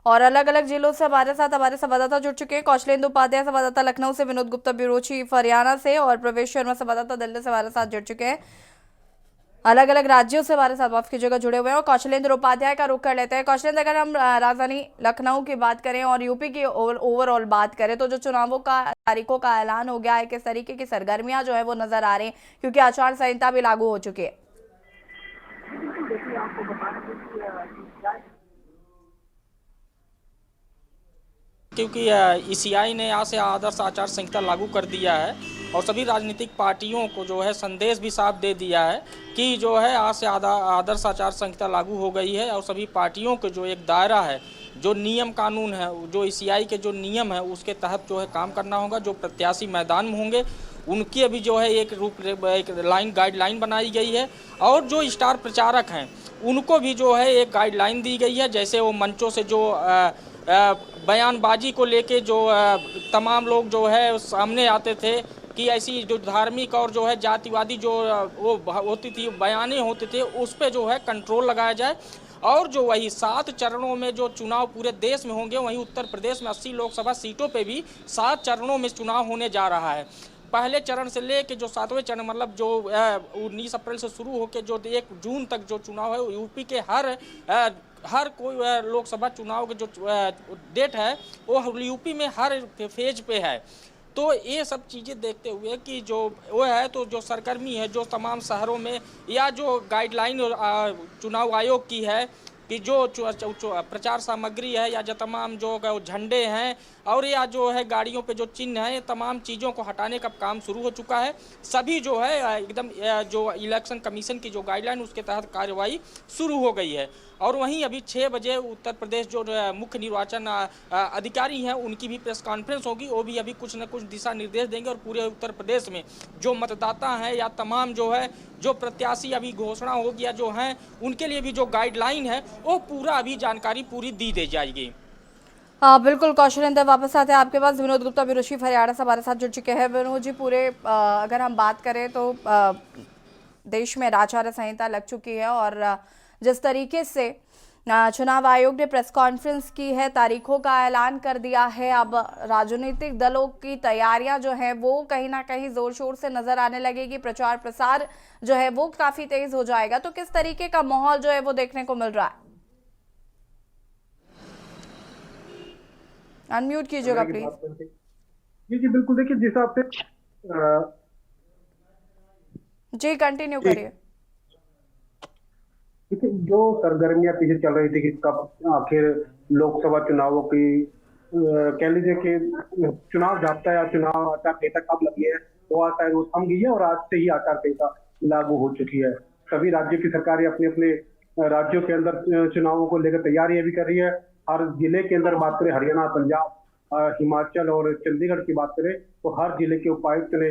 और अलग अलग जिलों से हमारे साथ हमारे संवाददाता जुड़ चुके हैं। कौशलेंद्र उपाध्याय संवाददाता लखनऊ से, विनोद गुप्ता ब्यूरो चीफ हरियाणा से और प्रवेश शर्मा संवाददाता दिल्ली से हमारे साथ जुड़ चुके हैं। अलग अलग राज्यों से हमारे साथ आपकी जगह जुड़े हुए हैं और कौशलेंद्र उपाध्याय का रुख कर लेते हैं। कौशलेंद्र, अगर हम राजधानी लखनऊ की बात करें और यूपी की ओवरऑल बात करें तो जो चुनावों का तारीखों का ऐलान हो गया है, किस तरीके की सरगर्मियां जो है वो नजर आ रही हैं, क्योंकि आचार संहिता भी लागू हो चुकी है। क्योंकि ईसीआई ने यहाँ से आदर्श आचार संहिता लागू कर दिया है और सभी राजनीतिक पार्टियों को जो है संदेश भी साफ दे दिया है कि जो है आज से आदर्श आचार संहिता लागू हो गई है और सभी पार्टियों के जो एक दायरा है, जो नियम कानून है, जो ईसीआई के जो नियम है उसके तहत जो है काम करना होगा। जो प्रत्याशी मैदान में होंगे उनकी अभी जो है एक गाइडलाइन बनाई गई है और जो स्टार प्रचारक हैं उनको भी जो है एक गाइडलाइन दी गई है। जैसे वो मंचों से जो बयानबाजी को लेके जो तमाम लोग जो है सामने आते थे कि ऐसी जो धार्मिक और जो है जातिवादी जो वो होती थी, बयानें होते थे, उस पे जो है कंट्रोल लगाया जाए। और जो वही 7 चरणों में जो चुनाव पूरे देश में होंगे, वहीं उत्तर प्रदेश में 80 लोकसभा सीटों पे भी 7 चरणों में चुनाव होने जा रहा है। पहले चरण से लेके जो 7वें चरण मतलब जो 19 अप्रैल से शुरू होकर जो 1 जून तक जो चुनाव है, यूपी के हर कोई लोकसभा चुनाव के जो डेट है वो यूपी में हर फेज पे है। तो ये सब चीज़ें देखते हुए कि जो वो है तो जो सरगर्मी है जो तमाम शहरों में या जो गाइडलाइन चुनाव आयोग की है कि जो प्रचार सामग्री है या जो तमाम जो झंडे हैं और या जो है गाड़ियों पे जो चिन्ह है, तमाम चीज़ों को हटाने का काम शुरू हो चुका है। सभी जो है एकदम जो इलेक्शन कमीशन की जो गाइडलाइन उसके तहत कार्रवाई शुरू हो गई है। और वहीं अभी 6 बजे उत्तर प्रदेश जो मुख्य निर्वाचन अधिकारी हैं उनकी भी प्रेस कॉन्फ्रेंस होगी। वो भी अभी कुछ न कुछ दिशा निर्देश देंगे और पूरे उत्तर प्रदेश में जो मतदाता हैं या तमाम जो है जो प्रत्याशी अभी घोषणा हो गया जो हैं उनके लिए भी जो गाइडलाइन है वो पूरा अभी जानकारी पूरी दी जाएगी। बिल्कुल कौशलेंद्र, वापस आते हैं आपके पास। विनोद गुप्ता ब्यूरो चीफ हरियाणा से हमारे साथ जुड़ चुके हैं। विनोद जी, पूरे अगर हम बात करें तो देश में आचार संहिता लग चुकी है और जिस तरीके से चुनाव आयोग ने प्रेस कॉन्फ्रेंस की है, तारीखों का ऐलान कर दिया है, अब राजनीतिक दलों की तैयारियां जो है वो कहीं ना कहीं जोर शोर से नजर आने लगेगी, प्रचार प्रसार जो है वो काफी तेज हो जाएगा। तो किस तरीके का माहौल जो है वो देखने को मिल रहा है? अनम्यूट कीजिएगा प्लीज। जी बिल्कुल, देखिए जिस हिसाब से जी कंटिन्यू करिए। देखिए जो सरगर्मियां पीछे चल रही थी कि कब आखिर लोकसभा चुनावों की कह लीजिए कि चुनाव जाब्ता या चुनाव आचार संहिता कब लगी है, वो आज शायद वो थम गई है और आज से ही आचार संहिता लागू हो चुकी है। सभी राज्यों की सरकारें अपने अपने राज्यों के अंदर चुनावों को लेकर तैयारियां भी कर रही है। हर जिले के अंदर बात करें, हरियाणा, पंजाब, हिमाचल और चंडीगढ़ की बात करें तो हर जिले के उपायुक्त ने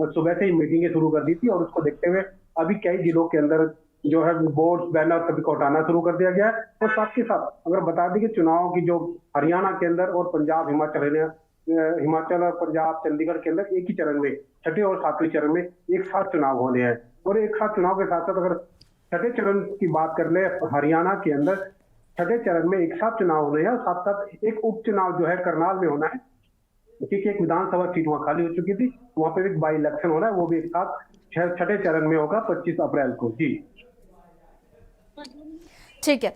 सुबह से ही मीटिंगें शुरू कर दी थी और उसको देखते हुए अभी कई जिलों के अंदर जो है बोर्ड बैनर सभी को हटाना शुरू कर दिया गया है। और साथ के साथ अगर बता दें कि चुनाव की जो हरियाणा के अंदर और पंजाब, हिमाचल और पंजाब, चंडीगढ़ के अंदर एक ही चरण में, छठे और सातवें चरण में एक साथ चुनाव होने हैं। और एक साथ चुनाव के साथ साथ अगर छठे चरण की बात कर ले, हरियाणा के अंदर छठे चरण में एक साथ चुनाव होने हैं और साथ साथ एक उपचुनाव जो है करनाल में होना है, क्योंकि एक विधानसभा सीट वहां खाली हो चुकी थी, वहां पे एक बाई इलेक्शन हो रहा है, वो भी एक साथ छठे चरण में होगा 25 अप्रैल को। जी ठीक है।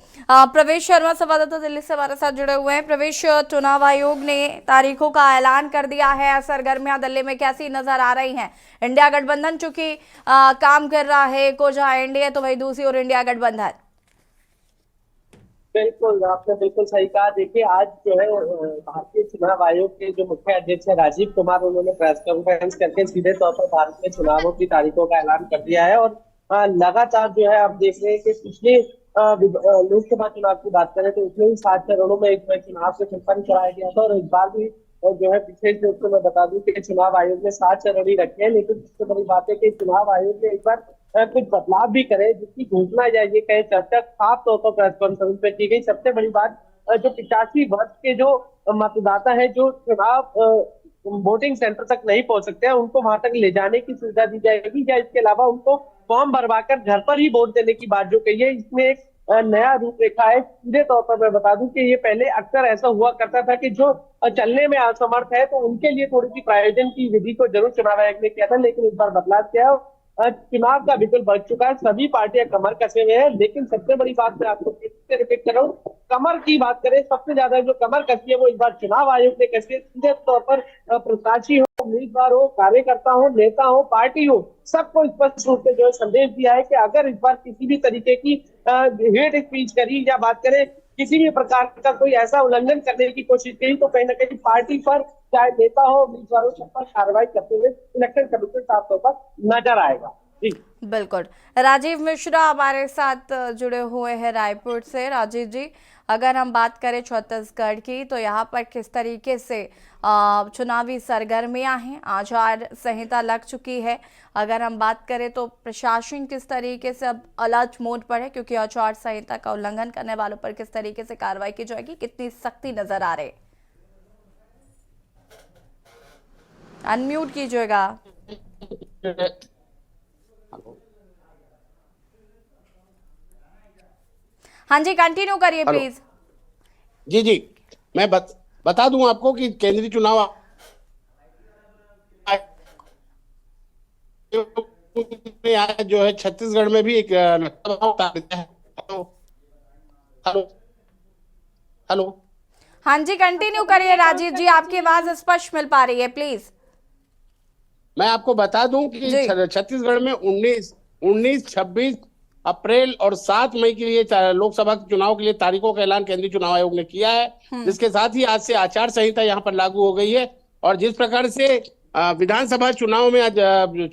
प्रवेश शर्मा संवाददाता दिल्ली से हमारे साथ जुड़े हुए हैं। प्रवेश, चुनाव आयोग ने तारीखों का ऐलान कर दिया है, सरगर्मियां दिल्ली में कैसी नजर आ रही हैं? इंडिया गठबंधन चूंकि काम कर रहा है, को जहां एनडीए तो वही दूसरी और इंडिया गठबंधन। बिल्कुल, आपने बिल्कुल सही कहा। देखिए आज जो है भारतीय चुनाव आयोग के जो मुख्य अध्यक्ष है राजीव कुमार, उन्होंने प्रेस कॉन्फ्रेंस करके सीधे तौर पर भारतीय चुनावों की तारीखों का ऐलान कर दिया है। और लगातार जो है आप देख रहे हैं कि पिछले लोकसभा चुनाव की बात करें तो उसमें भी 7 चरणों में एक चुनाव से संपन्न कराया गया था और इस बार भी जो है पिछले रूप से मैं बता दूं कि चुनाव आयोग ने 7 चरण ही रखे हैं। लेकिन सबसे बड़ी बात है कि चुनाव आयोग ने एक बार कुछ बदलाव भी करे, जिसकी घोषणा या ये कहे चर्चा साफ तौर पर प्रेस कॉन्फ्रेंस में की गई। सबसे बड़ी बात, जो 85 वर्ष के जो मतदाता है जो चुनाव वोटिंग सेंटर तक नहीं पहुंच सकते हैं, उनको वहां तक ले जाने की सुविधा दी जाएगी या इसके अलावा उनको फॉर्म भरवाकर घर पर ही वोट देने की बात जो कही है, इसमें एक नया रूपरेखा है। सीधे तौर पर मैं बता दूं कि ये पहले अक्सर ऐसा हुआ करता था कि जो चलने में असमर्थ है तो उनके लिए थोड़ी सी प्रायोजन की विधि को जरूर चुनाव आयोग ने किया था, लेकिन इस बार बदलाव किया है। चुनाव का बिल्कुल बढ़ चुका है, सभी पार्टियां कमर कसे हुए हैं। लेकिन सबसे बड़ी बात मैं आपको रिपीट कर रहा हूँ, कमर की बात करें, सबसे ज्यादा जो कमर कसी है वो इस बार चुनाव आयोग ने कसी है। सीधे तौर पर प्रत्याशी हो, उम्मीदवार हो, कार्यकर्ता हो, नेता हो, पार्टी हो, सबको स्पष्ट रूप से जो है संदेश दिया है कि अगर इस बार किसी भी तरीके की हेट स्पीच करी या बात करें किसी भी प्रकार का कोई ऐसा उल्लंघन करने की कोशिश की तो कहीं ना कहीं पार्टी पर, चाहे नेता हो, उम्मीदवारों सब पर कार्रवाई करते हुए इलेक्शन कमीशन साफ तौर पर नजर आएगा। बिल्कुल। राजीव मिश्रा हमारे साथ जुड़े हुए हैं रायपुर से। राजीव जी, अगर हम बात करें छत्तीसगढ़ की तो यहाँ पर किस तरीके से चुनावी सरगर्मियां हैं, आचार संहिता लग चुकी है, अगर हम बात करें तो प्रशासन किस तरीके से अब अलर्ट मोड पर है, क्योंकि आचार संहिता का उल्लंघन करने वालों पर किस तरीके से कार्रवाई की जाएगी, कितनी सख्ती नजर आ रही है? अनम्यूट कीजिएगा। हाँ जी, कंटिन्यू करिए प्लीज। जी मैं बता दूं आपको कि केंद्रीय चुनाव जो है छत्तीसगढ़ में भी एक हेलो हाँ जी, कंटिन्यू करिए राजीव जी, आपकी आवाज स्पष्ट मिल पा रही है, प्लीज। मैं आपको बता दूं कि छत्तीसगढ़ में 19, 26 अप्रैल और 7 मई के लिए लोकसभा के चुनाव के लिए तारीखों का ऐलान केंद्रीय चुनाव आयोग ने किया है, जिसके साथ ही आज से आचार संहिता यहाँ पर लागू हो गई है। और जिस प्रकार से विधानसभा चुनाव में आज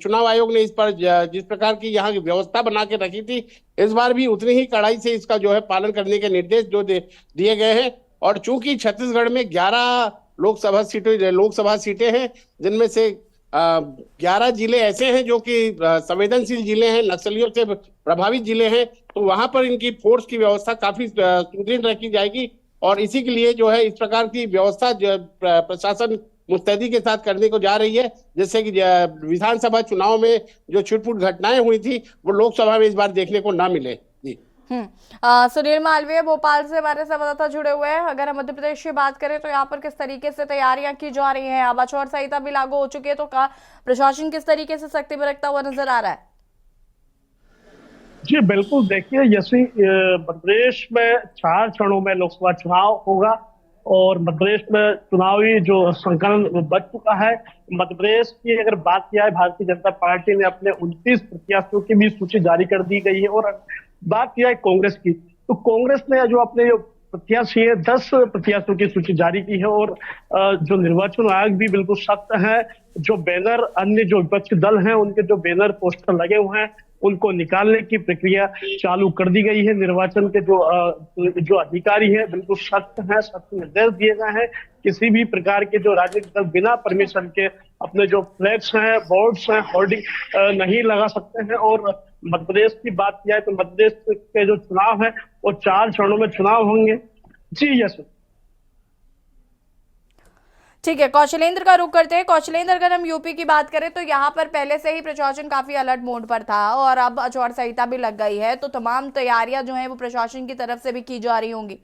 चुनाव आयोग ने इस पर जिस प्रकार की यहाँ की व्यवस्था बना के रखी थी, इस बार भी उतनी ही कड़ाई से इसका जो है पालन करने के निर्देश जो दिए गए हैं। और चूंकि छत्तीसगढ़ में 11 लोकसभा सीटें हैं, जिनमें से 11 जिले ऐसे हैं जो कि संवेदनशील जिले हैं, नक्सलियों से प्रभावित जिले हैं, तो वहां पर इनकी फोर्स की व्यवस्था काफी सुदृढ़ रखी जाएगी। और इसी के लिए जो है इस प्रकार की व्यवस्था प्रशासन मुस्तैदी के साथ करने को जा रही है, जिससे कि विधानसभा चुनाव में जो छिटपुट घटनाएं हुई थी वो लोकसभा में इस बार देखने को ना मिले। जी सुनील मालवीय भोपाल से हमारे संवाददाता जुड़े हुए हैं। अगर हम मध्य प्रदेश की बात करें तो यहाँ पर किस तरीके से तैयारियां की जा रही हैं? अब आचार संहिता भी लागू हो चुकी है, तो प्रशासन किस तरीके से सख्ती बरतता हुआ नजर आ रहा है? जी बिल्कुल, देखिए जैसे मध्य प्रदेश में 4 चरणों में लोकसभा चुनाव होगा और मध्य प्रदेश में चुनावी जो संकलन बच चुका है। मध्य प्रदेश की अगर बात किया है, भारतीय जनता पार्टी ने अपने 29 प्रत्याशियों की भी सूची जारी कर दी गई है। और बात किया है कांग्रेस की, तो कांग्रेस ने जो अपने प्रत्याशी है 10 प्रत्याशियों की सूची जारी की है। और जो निर्वाचन आयोग भी बिल्कुल सख्त है, जो बैनर अन्य जो विपक्षी दल हैं उनके जो बैनर पोस्टर लगे हुए हैं उनको निकालने की प्रक्रिया चालू कर दी गई है। निर्वाचन के जो अधिकारी हैं बिल्कुल सख्त हैं, सख्त निर्देश दिए गए हैं। किसी भी प्रकार के जो राजनीतिक दल बिना परमिशन के अपने जो फ्लैग्स हैं, बोर्ड्स हैं, होर्डिंग नहीं लगा सकते हैं। और मध्य प्रदेश की बात किया है तो मध्य प्रदेश के जो चुनाव है वो 4 चरणों में चुनाव होंगे। जी यस, ठीक है। कौशलेंद्र का रुख करते हैं। कौशलेंद्र, अगर हम यूपी की बात करें तो यहाँ पर पहले से ही प्रशासन काफी अलर्ट मोड पर था और अब आचार संहिता भी लग गई है, तो तमाम तैयारियां जो हैं वो प्रशासन की तरफ से भी की जा रही होंगी।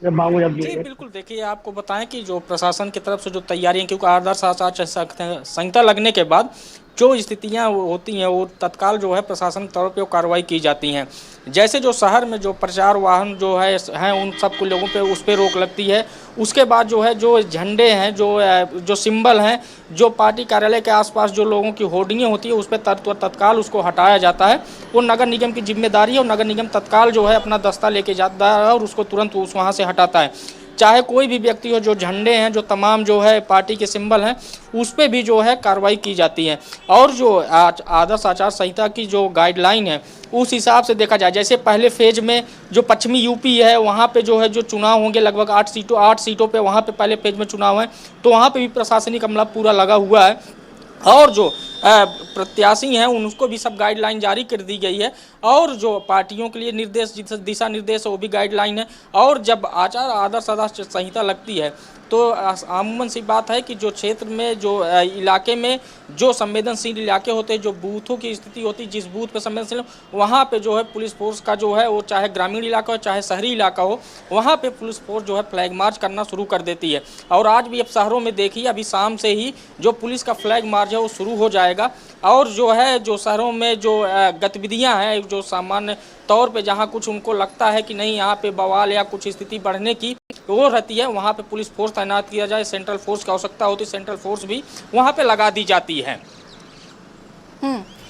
जी बिल्कुल, देखिए आपको बताएं कि जो प्रशासन की तरफ से जो तैयारियां, क्योंकि आदर्श आचार संहिता लगने के बाद जो स्थितियां होती हैं वो तत्काल जो है प्रशासन तौर पे कार्रवाई की जाती हैं। जैसे जो शहर में जो प्रचार वाहन जो हैं उन सबको लोगों पे उस पर रोक लगती है। उसके बाद जो है जो झंडे हैं, जो सिंबल हैं, जो पार्टी कार्यालय के आसपास जो लोगों की होर्डिंगें होती है उस पर तत्काल उसको हटाया जाता है। वो नगर निगम की जिम्मेदारी है और नगर निगम तत्काल जो है अपना दस्ता लेके जाता है और उसको तुरंत वहाँ से हटाता है। चाहे कोई भी व्यक्ति हो, जो झंडे हैं, जो तमाम जो है पार्टी के सिंबल हैं, उस पर भी जो है कार्रवाई की जाती है। और जो आदर्श आचार संहिता की जो गाइडलाइन है उस हिसाब से देखा जाए, जैसे पहले फेज में जो पश्चिमी यूपी है वहाँ पे जो है जो चुनाव होंगे लगभग 8 सीटों पे, वहाँ पे पहले फेज में चुनाव है, तो वहाँ पे भी प्रशासनिक अमला पूरा लगा हुआ है। और जो प्रत्याशी हैं उनको भी सब गाइडलाइन जारी कर दी गई है और जो पार्टियों के लिए निर्देश, दिशा निर्देश है वो भी गाइडलाइन है। और जब आदर्श आचार संहिता लगती है तो आमूमन सी बात है कि जो क्षेत्र में, जो इलाके में जो संवेदनशील इलाके होते हैं, जो बूथों की स्थिति होती है, जिस बूथ पे संवेदनशील वहाँ पे जो है पुलिस फोर्स का जो है वो चाहे ग्रामीण इलाका हो चाहे शहरी इलाका हो, वहाँ पे पुलिस फोर्स जो है फ्लैग मार्च करना शुरू कर देती है। और आज भी अब शहरों में देखिए, अभी शाम से ही जो पुलिस का फ्लैग मार्च है वो शुरू हो जाएगा। और जो है जो शहरों में जो गतिविधियाँ हैं, जो सामान्य तौर पे जहाँ कुछ उनको लगता है कि नहीं यहाँ पे बवाल या कुछ स्थिति बढ़ने की वो रहती है, वहाँ पे पुलिस फोर्स तैनात किया जाए। सेंट्रल फोर्स की आवश्यकता होती है, सेंट्रल फोर्स भी वहाँ पे लगा दी जाती है।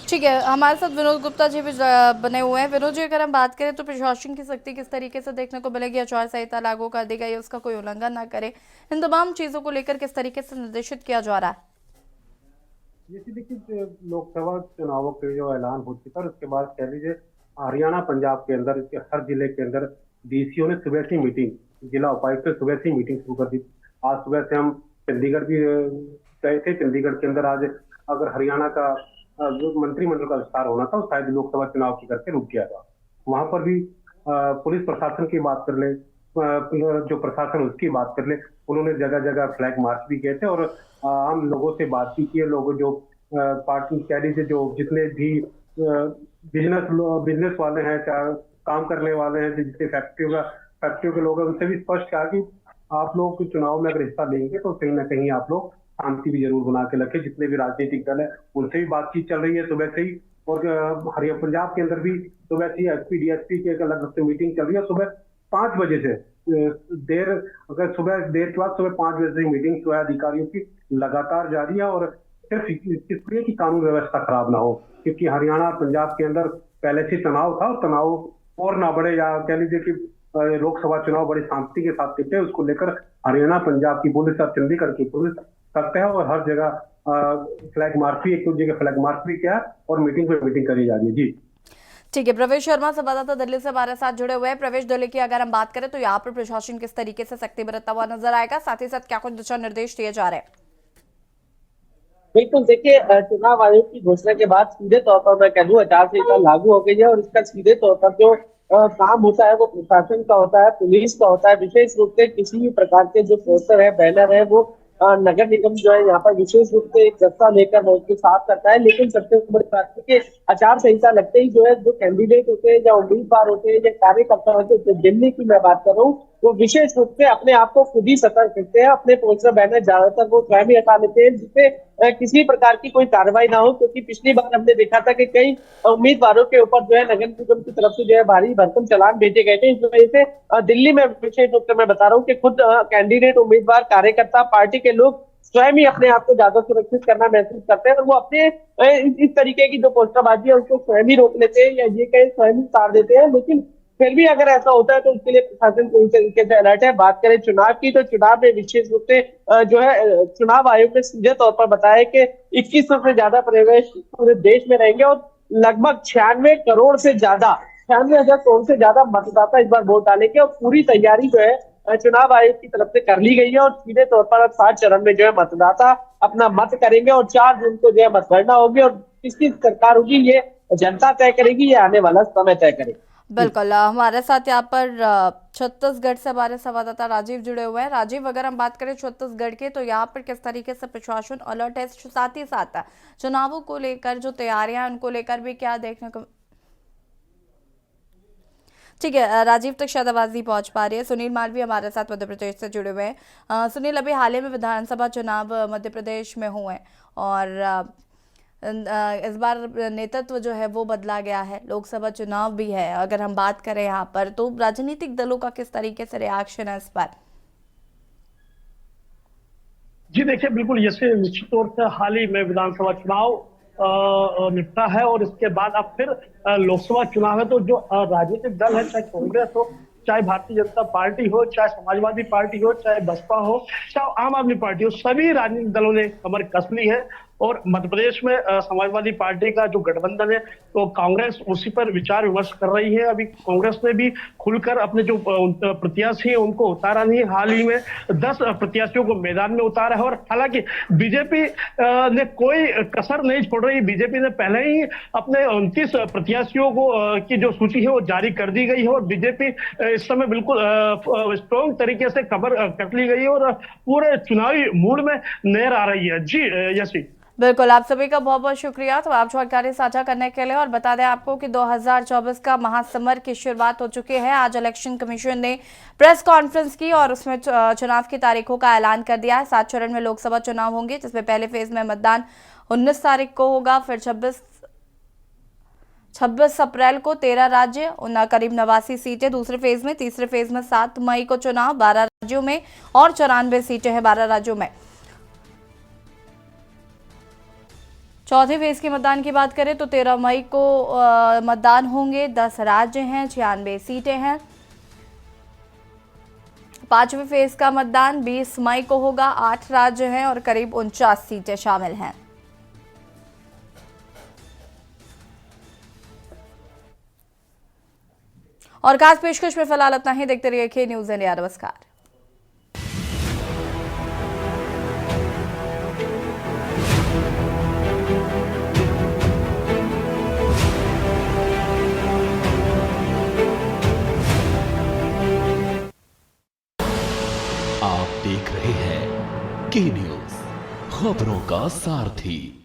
ठीक है, हमारे साथ विनोद गुप्ता जी भी बने हुए हैं। विनोद जी, अगर हम बात करें तो प्रशासन की सख्ती किस तरीके से देखने को मिलेगी? आचार संहिता लागू कर दी गई, उसका कोई उल्लंघन ना करे, इन तमाम चीजों को लेकर किस तरीके से निर्देशित किया जा रहा है? जैसे देखिए, लोकसभा चुनावों के जो ऐलान हो चुका है उसके बाद कह लीजिए हरियाणा, पंजाब के अंदर हर जिले के अंदर डीसीओ ने सुबह से मीटिंग, जिला उपायुक्त ने सुबह से मीटिंग शुरू कर दी। आज सुबह से हम चंडीगढ़ भी गए थे। चंडीगढ़ के अंदर आज अगर हरियाणा का जो मंत्रिमंडल का विस्तार होना था शायद लोकसभा चुनाव की करके रुक गया था। वहां पर भी पुलिस प्रशासन की बात कर ले, जो प्रशासन उसकी बात कर ले, उन्होंने जगह जगह फ्लैग मार्च भी किए थे और आम लोगों से बात भी की है। लोग जो पार्टी कह लीजिए जो जितने भी बिजनेस वाले हैं, चाहे काम करने वाले हैं, जितने फैक्ट्रियों के लोग हैं, उनसे भी स्पष्ट कहा कि आप लोग चुनाव में अगर हिस्सा लेंगे तो कहीं ना कहीं आप लोग शांति भी जरूर बना के रखें। जितने भी राजनीतिक दल है उनसे भी बातचीत चल रही है सुबह से ही। और हरियाणा, पंजाब के अंदर भी सुबह से एसपी डीएसपी के अलग से मीटिंग चल रही है। सुबह 5 बजे से सुबह देर के बाद सुबह 5 बजे से मीटिंग जो है अधिकारियों की लगातार जारी है और सिर्फ इसलिए कि कानून व्यवस्था खराब ना हो, क्योंकि हरियाणा, पंजाब के अंदर पहले से तनाव था और तनाव और ना बढ़े, या कह लीजिए कि लोकसभा चुनाव बड़ी शांति के साथ निपटे, उसको लेकर हरियाणा, पंजाब की पुलिस और चंडीगढ़ की पुलिस सख्त है और हर जगह फ्लैग मार्च भी, एक दूसरे के फ्लैग मार्च भी किया और मीटिंग पे मीटिंग करी जा रही है। जी ठीक है, प्रवेश शर्मा संवाददाता दिल्ली से हमारे साथ जुड़े हुए हैं। प्रवेश, दिल्ली की अगर हम बात करें तो यहाँ पर प्रशासन किस तरीके से सख्ती बरतता हुआ नजर आएगा, साथ ही साथ क्या कुछ दिशा निर्देश दिए जा रहे हैं? बिल्कुल, देखिए चुनाव आयोग की घोषणा के बाद सीधे तौर पर मैं कह दूं आचार संहिता लागू हो गई है और इसका सीधे तौर पर जो काम होता है वो प्रशासन का होता है, पुलिस का होता है। विशेष रूप से किसी भी प्रकार के जो पोस्टर है, बैनर है, वो नगर निगम जो है यहाँ पर विशेष रूप से एक दस्ता लेकर उसको साफ करता है। लेकिन सबसे बड़ी बात है कि आचार संहिता लगते ही जो है जो कैंडिडेट होते हैं या उम्मीदवार होते हैं या कार्यकर्ता होते हैं, दिल्ली की मैं बात कर रहा हूँ, वो विशेष रूप से अपने आप को खुद ही सतर्क करते हैं। अपने पोस्टर बैनर ज्यादातर वो स्वयं ही हटा लेते हैं जिससे किसी प्रकार की कोई कार्रवाई ना हो, क्योंकि पिछली बार हमने देखा था कि कई उम्मीदवारों के ऊपर जो है नगर निगम की तरफ से जो है भारी भरकम चालान भेजे गए थे। इस वजह से दिल्ली में विशेष रूप से मैं बता रहा हूँ कि खुद कैंडिडेट, उम्मीदवार, कार्यकर्ता, पार्टी के लोग स्वयं ही अपने आप को ज्यादा सुरक्षित करना महसूस करते हैं और वो अपने इस तरीके की जो पोस्टरबाजी है उसको स्वयं ही रोक लेते हैं या ये कहीं स्वयं ही उतार देते हैं। लेकिन फिर भी अगर ऐसा होता है तो उसके लिए प्रशासन पूरी तरीके से अलर्ट है। बात करें चुनाव की, तो चुनाव में विशेष रूप से जो है चुनाव आयोग ने सीधे तौर पर बताया कि 2100 से ज्यादा प्रवेश पूरे देश में रहेंगे और लगभग 96 करोड़ से ज्यादा 96,000 करोड़ से ज्यादा मतदाता इस बार वोट डालेंगे और पूरी तैयारी जो है चुनाव आयोग की तरफ से कर ली गई है और सीधे तौर पर 7 चरण में जो है मतदाता अपना मत करेंगे और 4 जून को जो है मतगणना होगी और किसकी सरकार होगी ये जनता तय करेगी, ये आने वाला समय तय करेगी। बिल्कुल, हमारे साथ यहाँ पर छत्तीसगढ़ से हमारे संवाददाता राजीव जुड़े हुए हैं। राजीव, अगर हम बात करें छत्तीसगढ़ के, तो यहाँ पर किस तरीके से प्रशासन अलर्ट है, साथ ही साथ चुनावों को लेकर जो तैयारियां उनको लेकर भी क्या देखने को? ठीक है, राजीव तक शायद आवाज नहीं पहुंच पा रही है। सुनील मालवी हमारे साथ मध्य प्रदेश से जुड़े हुए हैं। सुनील, अभी हाल ही में विधानसभा चुनाव मध्य प्रदेश में हुए और इस बार नेतृत्व जो है वो बदला गया है, लोकसभा चुनाव भी है। अगर हम बात करें यहाँ पर, तो राजनीतिक दलों का किस तरीके से रिएक्शन है इस पर? जी देखिए, बिल्कुल जैसे निश्चित तौर से हाल ही में विधानसभा चुनाव निपटा है और इसके बाद अब फिर लोकसभा चुनाव है। तो जो राजनीतिक दल है, चाहे कांग्रेस हो, चाहे भारतीय जनता पार्टी हो, चाहे समाजवादी पार्टी हो, चाहे बसपा हो, चाहे आम आदमी पार्टी हो, सभी राजनीतिक दलों ने कमर कस ली है। और मध्य प्रदेश में समाजवादी पार्टी का जो गठबंधन है, तो कांग्रेस उसी पर विचार विमर्श कर रही है। अभी कांग्रेस ने भी खुलकर अपने जो प्रत्याशी हैं उनको उतारा नहीं। हाल ही में 10 प्रत्याशियों को मैदान में उतारा है और हालांकि बीजेपी ने कोई कसर नहीं छोड़ रही। बीजेपी ने पहले ही अपने 29 प्रत्याशियों को की जो सूची है वो जारी कर दी गई है और बीजेपी इस समय बिल्कुल स्ट्रॉन्ग तरीके से कमर कस ली गई है और पूरे चुनावी मूड में नजर आ रही है। जी यशी, बिल्कुल, आप सभी का बहुत बहुत शुक्रिया तो आप जानकारी साझा करने के लिए। और बता दें आपको कि 2024 का महासमर की शुरुआत हो चुकी है। आज इलेक्शन कमीशन ने प्रेस कॉन्फ्रेंस की और उसमें चुनाव की तारीखों का ऐलान कर दिया है। 7 चरण में लोकसभा चुनाव होंगे, जिसमें पहले फेज में मतदान 19 तारीख को होगा, फिर 26 अप्रैल को 13 राज्य करीब 89 सीटें दूसरे फेज में, तीसरे फेज में 7 मई को चुनाव 12 राज्यों में और 94 सीटें हैं 12 राज्यों में। चौथे फेज के मतदान की बात करें तो 13 मई को मतदान होंगे, 10 राज्य हैं, 96 सीटें हैं। 5वें फेज का मतदान 20 मई को होगा, 8 राज्य हैं और करीब 49 सीटें शामिल हैं। और खास पेशकश में फिलहाल इतना ही। देखते रहिए के न्यूज़ इंडिया। नमस्कार। आप देख रहे हैं के न्यूज़, खबरों का सारथी।